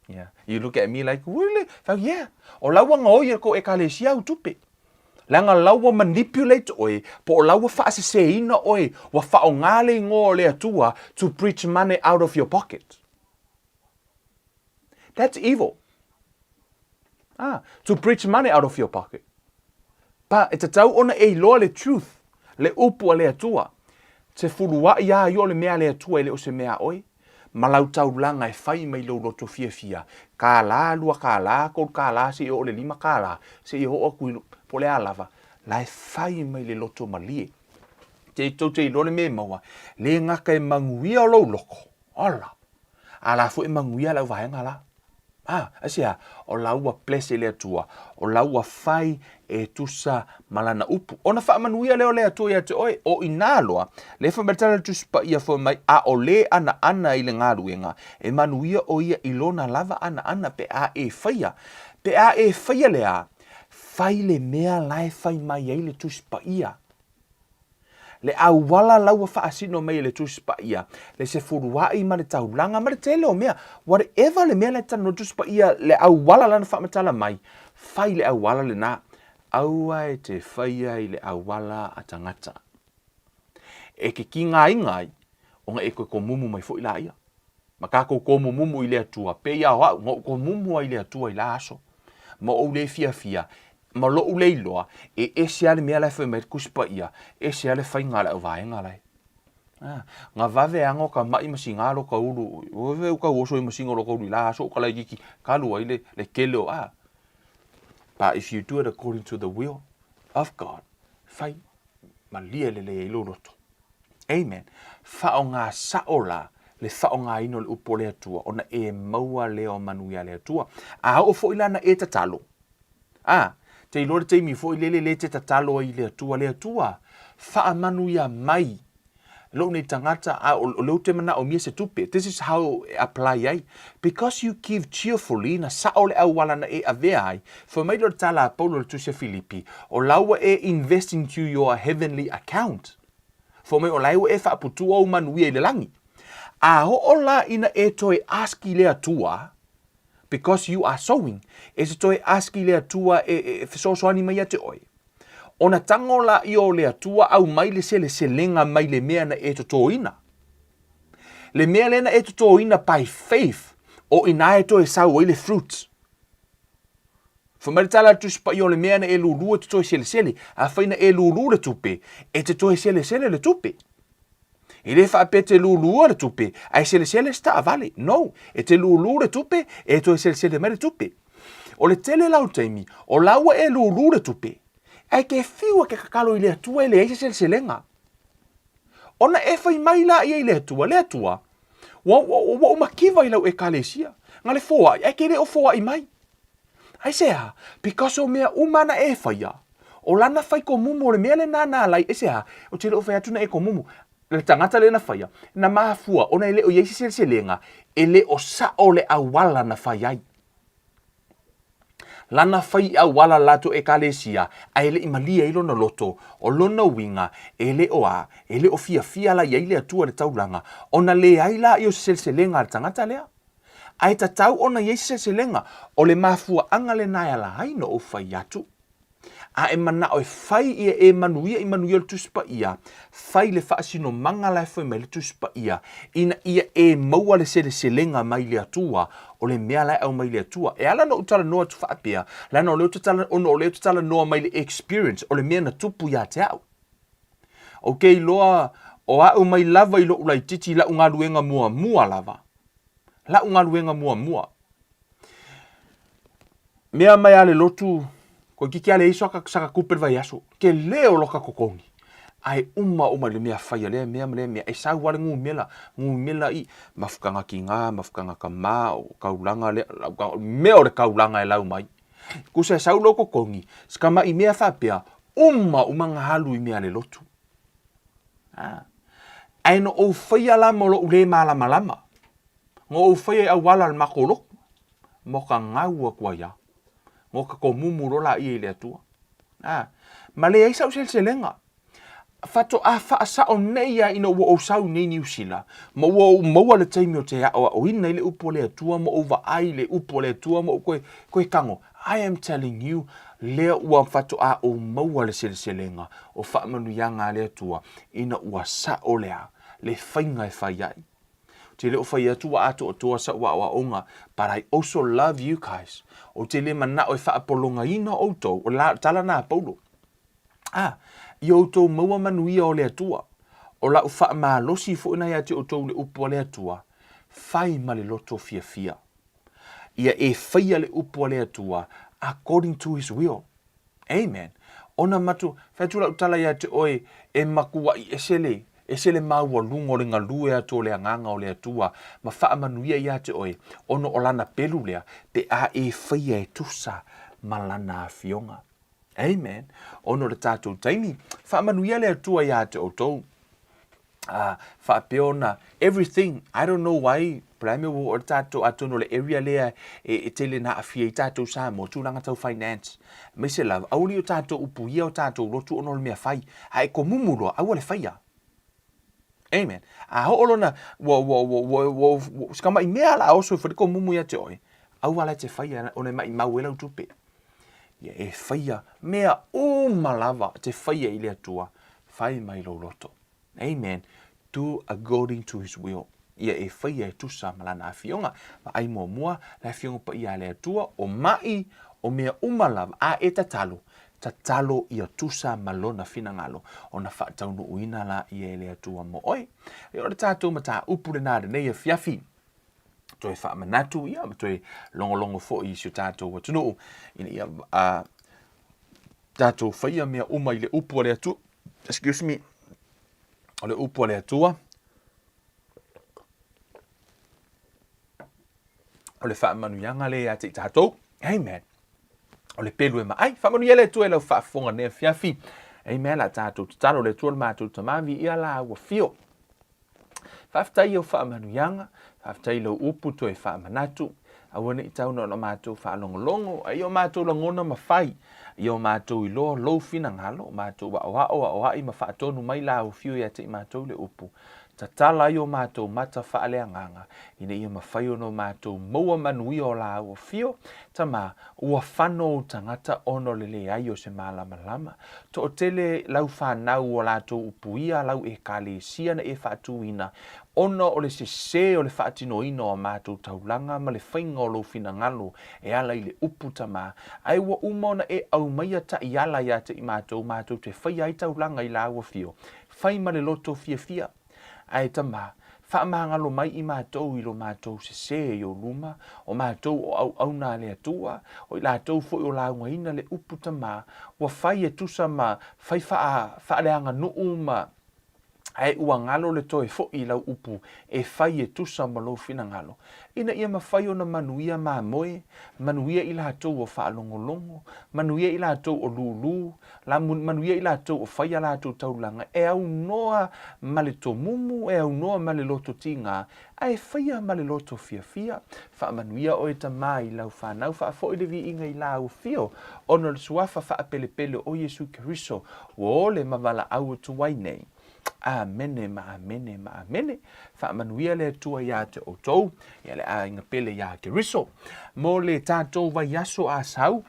Yeah, you look at me like, really? Yeah, o lau ngaoi ko e kalesia utupe. Langa laua manipulate oi, po laua whaaseseina oi, wa whaongale ngō le atua to preach money out of your pocket. That's evil. To preach money out of your pocket. Pa, e te tau ona e loa le truth, le upua le atua, te furua ia yo le mea le atua e le o se mea oi, malau tau langa e whai mai lo roto fia. Ka la lua ka la, kol ka la, se o le lima ka la, se i hoa kui po le alava, la e whai mai le loto malie. Te tau te ilone me maua, le ngaka e manguia o lau loko, ala. Ala fu e manguia lau vahenga la. Asia, o laua plese le atua, o laua whai e tusa malana upu. Ona wha manuia leo le atua ia te oi, o inaloa, le whametala tuspa ia fo mai, a o le ana i le ngaruenga, e manuia o ia ilona lava ana pe a e whaia. Pe a e whaia lea, whai le mea lai whai mai ei le tuspa ia. Le au wala laua whaasino mai le tuspa ia. Le se furuai ma le taulanga, ma le tele o mea. Whatever le mea le tano tuspa ia, le au wala lana whamatala mai. Whai le au wala le nā. Aua e te whaia i le au wala a tangata. E ke ki ngai, o nga e koe ko mumu mai fo i la ia. Ma kako ko mumu i le atua. Pe ia hoa, nga ko mumu i le atua i la aso. Ma o le fia. Ma lo ulei loa, e se ale mea lai whai mai kuspa ia, e se ale whai ngā lau vaenga lai. Ngā vave ango ka mai masi ngā lo ka uru, uwe uka uoso i masi ngā lo ka uru i la, so ka lai giki, ka lua i le kele o a. But if you do it according to the will of God, whai malia le le ilo roto. Amen. Whao ngā saola, le whao ngā ino le upo le atua, ona e maua leo manuia le atua. A o fo ilana e tatalo. Te ilore te mi fo i lele le te tatalo i le atua, wha manuia mai. Lo nei tangata, o leo te mana o mia se tupe. This is how apply ai. Because you give cheerfully, na sao le au wala na e avea ai, for mai lor tala Paulo le tuse Filipi, o laua e invest into your heavenly account. For mai o laua e wha putua o manuia i le langi. A ho o la ina e toi aski le atua, because you are sowing, e se toi aski le atua e fesosoani mai ate oi. Ona tangola i o le atua au mai le se lenga mai le mea na e totoina. Le mea le na e totoina by faith, o ina e toi sau i le fruits. Whamaritala tu spa i o le mea na e lulu te toi sele sele, a whaina e lulu le tupe, e te toi sele sele le tupe. I le wha te lulu le tupe, ai sele sele sta avale. No, e te lulu le tupe, e toi sele sele me le tupe. O le tele lau taimi, o laua e lulu le tupe, ai ke fiua ke kakalo i le atua i le eise sele selenga. Ona e whai mai la i le atua, wa umakiva i lau e kalesia. Ngale foa, ai ke le o foa i mai. Ai sea, because o mea umana e whaia. O lana whai ko mumu, o le mea le nana lai, e sea, o te leo whai atuna e ko mumu. Le tangata le na whaia, na mahafua, ona ele o yeisi sele selenga, ele o sa o le awala na whai ai. Lana whai awala lato e kalesia, a ele imalia ilo na loto, o lona winga, ele o fia la iaile atua le taulanga, ona le aila i o sele selenga le tangata lea. Ai ta tau ona yeise se lenga o le mafua anga le nai ala haino o whai atu. A e mana o e whai ia e manuia i manuia le tuspa ia, whai le whaasino manga lai whai mai le tuspa ia, ina ia e maua le sele se lenga mai le atua, o le mea lai au mai le atua. E ala no utala noa tu whaapea, lana o leo tutala noa mai le experience, o le mea na tupu ia te au. Ok, loa o au mai lava i lo ulai titi la unga luenga mua lava. La unga luenga mua. Mea mai ale lotu, ko kiki ale iso saka kupel vai aso, ke leo loka kokongi. Ai uma le mea whaia lea, mea, e sau wale ngu mela i, mafukanga ki ngā, mafukanga ka mā, o kaulanga lea, mea o le kaulanga e lau mai. Kusa e sau lo kokongi, skama i mea whapea, uma ngā halu i mea le lotu. Ai no o whaia la mo lo ule malama. Ngo o whaia au wala le makolo, mo ka ngaua kua ia. Ngo ka ko mumuro la i le atua. Ma le eisa o se lenga. Fato a whaasa o neia ina ua o sau nei New Zealand. Ma ua o maua le taimi o te hao o ina le upo le atua, ma ova ai le upo le atua, ma o koe kango. I am telling you, lea ua fato a o maua le se lenga, o whaamanu yanga le atua, ina ua sa o lea, le whainga e whaiai. Te leo whai atua ato o toa sa ua onga, but I also love you guys. O te le mana o e whaapolonga ina o tau, o la tala nā paulo. I o tau maua manuia o le atua, o la uwha maa losi fo ina ia te o tau le upo le atua, whai ma le loto fia. Ia e whaia le upo le atua, according to his will. Amen. Ona matu, whaitula utala ia te oe, e makua i esele maua lungo le ngalue ato le anganga o le atua, ma wha manuia ia te oe, ono o lana pelu lea, pe a e whaia e tusa malana fionga. Amen. Ono le tātou taimi, wha manuia le atua ia te o tau. Wha peona, everything, I don't know why, prime o le tātou atono le area lea e tele na afia i tātou sa mo tūlanga tau finance. Me se lava, auli o tātou upu ia o tātou lotu ono le mea whai, a e ko mumuroa, aua le whaia. Amen. A ho olona skama I mea la oso fo mumu ia te oi. Au ala te whaia o ne mai mauela utupe. Ia e whaia mea o malava te whaia I le atua. Whai mai lo loto. Amen. Do according to his will. Ia e whaia e tusa malana a fionga. Ma ai mua la fionga pa ia le atua o mai o mea umalava a e tatalo. Tatalo ia tusa malona fina ngalo o na whaataunu uina la ia ele atua mo oi. E ora tātou ma tā upure nāre nei e fiafi. Toi wha manatu ia, ma toi longo fo I si o tātou watunu. Ina ia tātou whaia mea uma I le upu le atua. Excuse me. O le upu le atua. O le wha manuianga le a te tātou. Amen. O le pelu e mai, whamanu ia le tua e lau whaafonga nea fiafi. Ei mea la tātou tutaro le tua le mātou tamavi ia la ua fio. Whaftai au whaamanu ianga, whaftai lau upu to e whaamanatu. Awane I tauna o mātou whaalongolongo, ai o mātou langona mawhai. I o mātou I loa fina ngalo, mātou wa oa I ma whaatonu mai la au fio ia te I mātou le upu. ta tala i o mātou mata whaaleanganga, ina ia mawhai ono mātou maua manui o la o fio, ta mā ua whano o tangata ono lele ai o se malama lama, to o tele lau whanau o lātou upuia, lau e kale sia na e whaatuina, ono o le se o le whaatino ino o mātou taulanga, ma le whainga o lo fina ngalo, e ala i le upu ta mā, ai ua umona e au maia ta i ala ia te i mātou te whai ai taulanga i la o fio, whai ma le loto fia fia, ai ta mā, whaamangalo mai i mātou lo mātou se i o luma, o mātou o au nā le atua, o i lātou fo i o la ngaina le upu ta mā, ua whai e tusa ma, whai whaaleanga nuu ma, ai ua ngalo le toe fo i lau upu e whai e tusa ma lo fina ngalo. Ina ia mawhai o na manuia mā moe, manuia i lātou o whaalongolongo, manuia i lātou o lulu, manuia i lātou o whai a lātou taulanga, e au noa ma le to mumu, e au noa ma le loto tinga, ai whaia ma le loto fia fia, wha manuia o e ta mai lau whanau, wha fo i le vi inga i lau fio, ono le suafa wha pele pele o Yesu Keriso, o le mavala au tu wainei. Amene ma amene ma amene fa manuia le tua ia te o tou ia le a inga pele ia ke riso mo le tātou vai aso a sau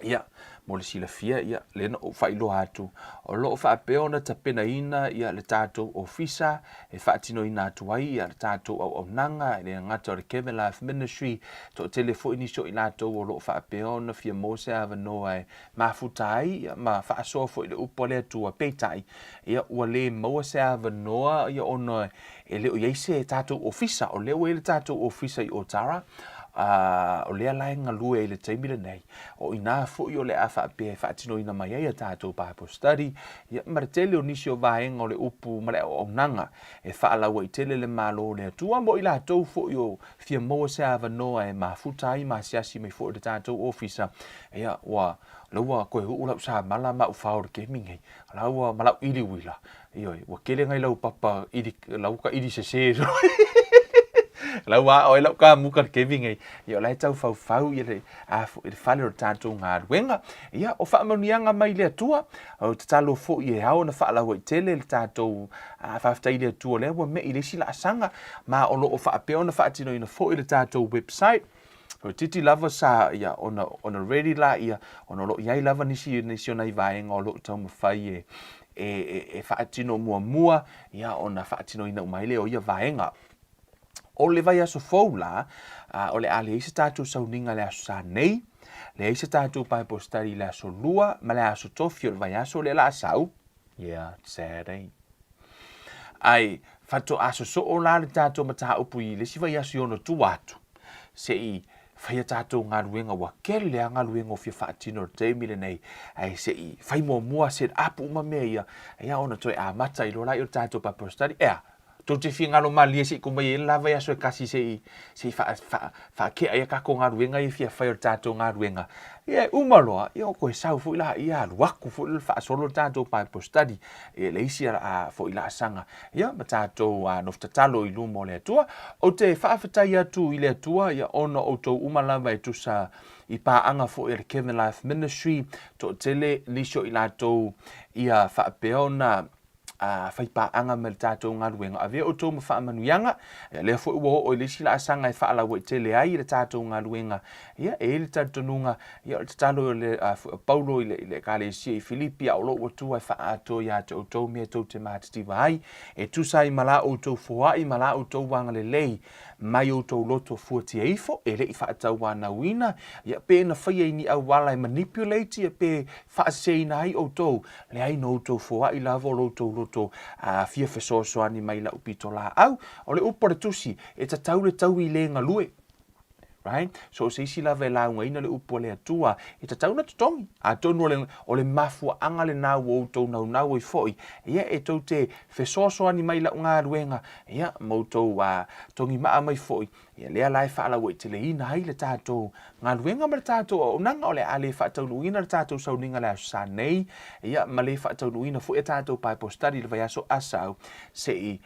ia mo le sila fia ia le no fa ilo atu o lo fa peona ta pena ina ia le tātou ofisa e fa tino ina atu ai ia le tātou au nanga le ngata o le KLM Life Ministry to telefoni so ina to o lo fa peona fia mo se ava no ai mafuta ai ma fa so fo le upole tu a petai ia o le mo se ava no ia ono e le o yeise tātou ofisa o le o le tātou ofisa i o tara o lea laenga lue le taimile nei o ina fo i o le afa pe fa tino ina mai ai tātou Bible study ia martele o nisi o vaenga o le upu ma le o nanga e fa ala wa tele le malo le tua mo ila tou fo i o fia mo se ava no e mafuta ai ma siasi mai fo le tātou ofisa ia wa laua koe ula sa mala ma ufao ke mingi laua mala ili wila io wa kele ngai lau papa ili lau ka ili se laua o ela ka muka ke vingai ia lai tau fau ia a i fale o tātou ngā ruenga ia o whaamanianga mai le atua o te talo fo i hao na whaalaua i tele le tātou whaftai le atua lea wa me i le sila asanga ma o lo o whaapeo na whaatino ina fo i le tātou website o titi lava sa ia ona ready la ia ona lo iai lava nisi ona i vaenga o lo tau mawhai e whaatino mua ia ona whaatino ina umaile o ia vaenga o le vai aso foula, o le ale isa tātou sauninga le aso sa nei, le isa tātou Bible study le aso lua, ma le aso tofi o le vai aso le la asau. Yeah, sad, eh? Ai, fato aso so o la le tātou mata upu i le si vai aso yono tu atu. Se i, whaia tātou ngā ruenga wa kere le ngā ruenga o fia whaatino o te mile nei. Ai, se i, whai mua se apu uma mea ia, ia ona toi a mata i lo lai o tātou Bible study, ea, to te fi ngalo malia si ko mai lava ya so kasi se fa ke ai ka ko ngaru nga i fi fa tato ngaru nga e umaloa yo ko sa fu la ia wa ku fu fa solo tato pa study e le isi a fo ila sanga ya tato no tatalo i lumo le tua o te fa fa ya tu ile tua ya ono o to umalava e tu sa i pa anga fo e KLM Life Ministry to tele lisho ila to ia fa peona fai pa anga me tātou ngā ruenga. Ave o tō ma wha manuianga, lea fo ua o le sila asanga e wha ala wa te le ai le tātou ngā ruenga. Ia e le tātou nunga, ia le tātou le Paulo i le kāle sia i Filipi, a o lo o tū ai wha ato ia te o tō mea tō te mātiti vai, e tūsai mala o tō fuai, mala o tō wanga le lei, mai o tō loto fuatia ifo, e le i wha atau wana wina, ia pe na whaia ini au wala e manipulate, ia pe wha seina ai o tō, le ai no tō fuai lavo lo tō loto, fia fesoasoani mai la upito la au, o le upore tusi, e ta tau le tau i le ngalue. Right? So se isi lava e launga ina le upo le atua, e ta tau na tutongi. A tonu o le mafua anga le nau o tau nau i foi. Ia e tau te fesoasoani mai la unga ruenga. Ia mautou tongi maa mai foi. ia lea lai whaala ua i te le ina hai le tātou ngā luenga ma le tātou o nanga o le ale whaatau nuina le tātou sauninga le aso sa nei, ia ma le whaatau nuina fu e tātou Bible study le vai aso asau, se i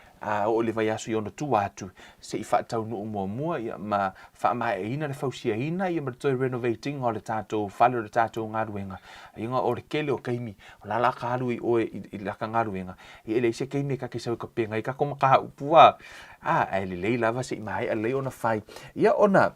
o le vai aso i ona tu atu, se i whaatau nu mua ia ma whaamae e ina le fausia ina, ia ma le toi renovating o le tātou whalo le tātou ngā luenga, inga o le kele o keimi, o la laka alu i oe i laka ngā luenga, i ele se keimi ka kisau ka penga, i ka komaka upua, ai le lei lava se i mai a lei ona fai, ia ona,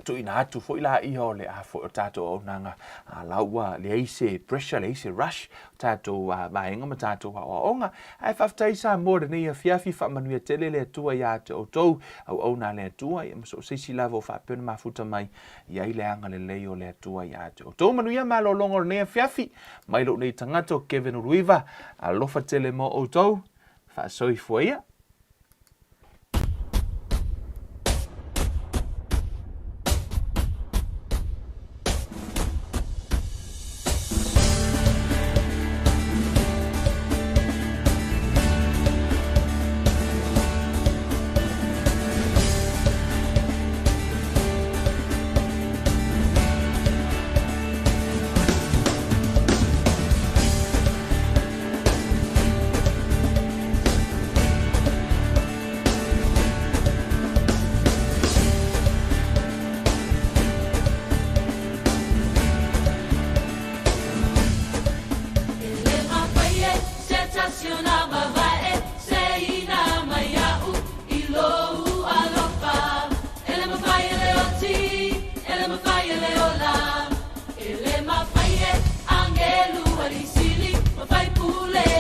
tu ina atu fo ila iho le a fo tato o nanga a laua le eise pressure le eise rush tato maenga ma tato o onga ai faftai sa mo de nei fiafi fa manu tele le tua ya te o tou au ona le tua e so se si lavo fa pena mafuta mai ia ile anga le leo le tua ya te o tou manu ia malo longo nei fiafi mai lo nei tangato Kevin Ruiva a lofa tele mo o tou fa soi foia. Angelu, Arisili, Pai Pule.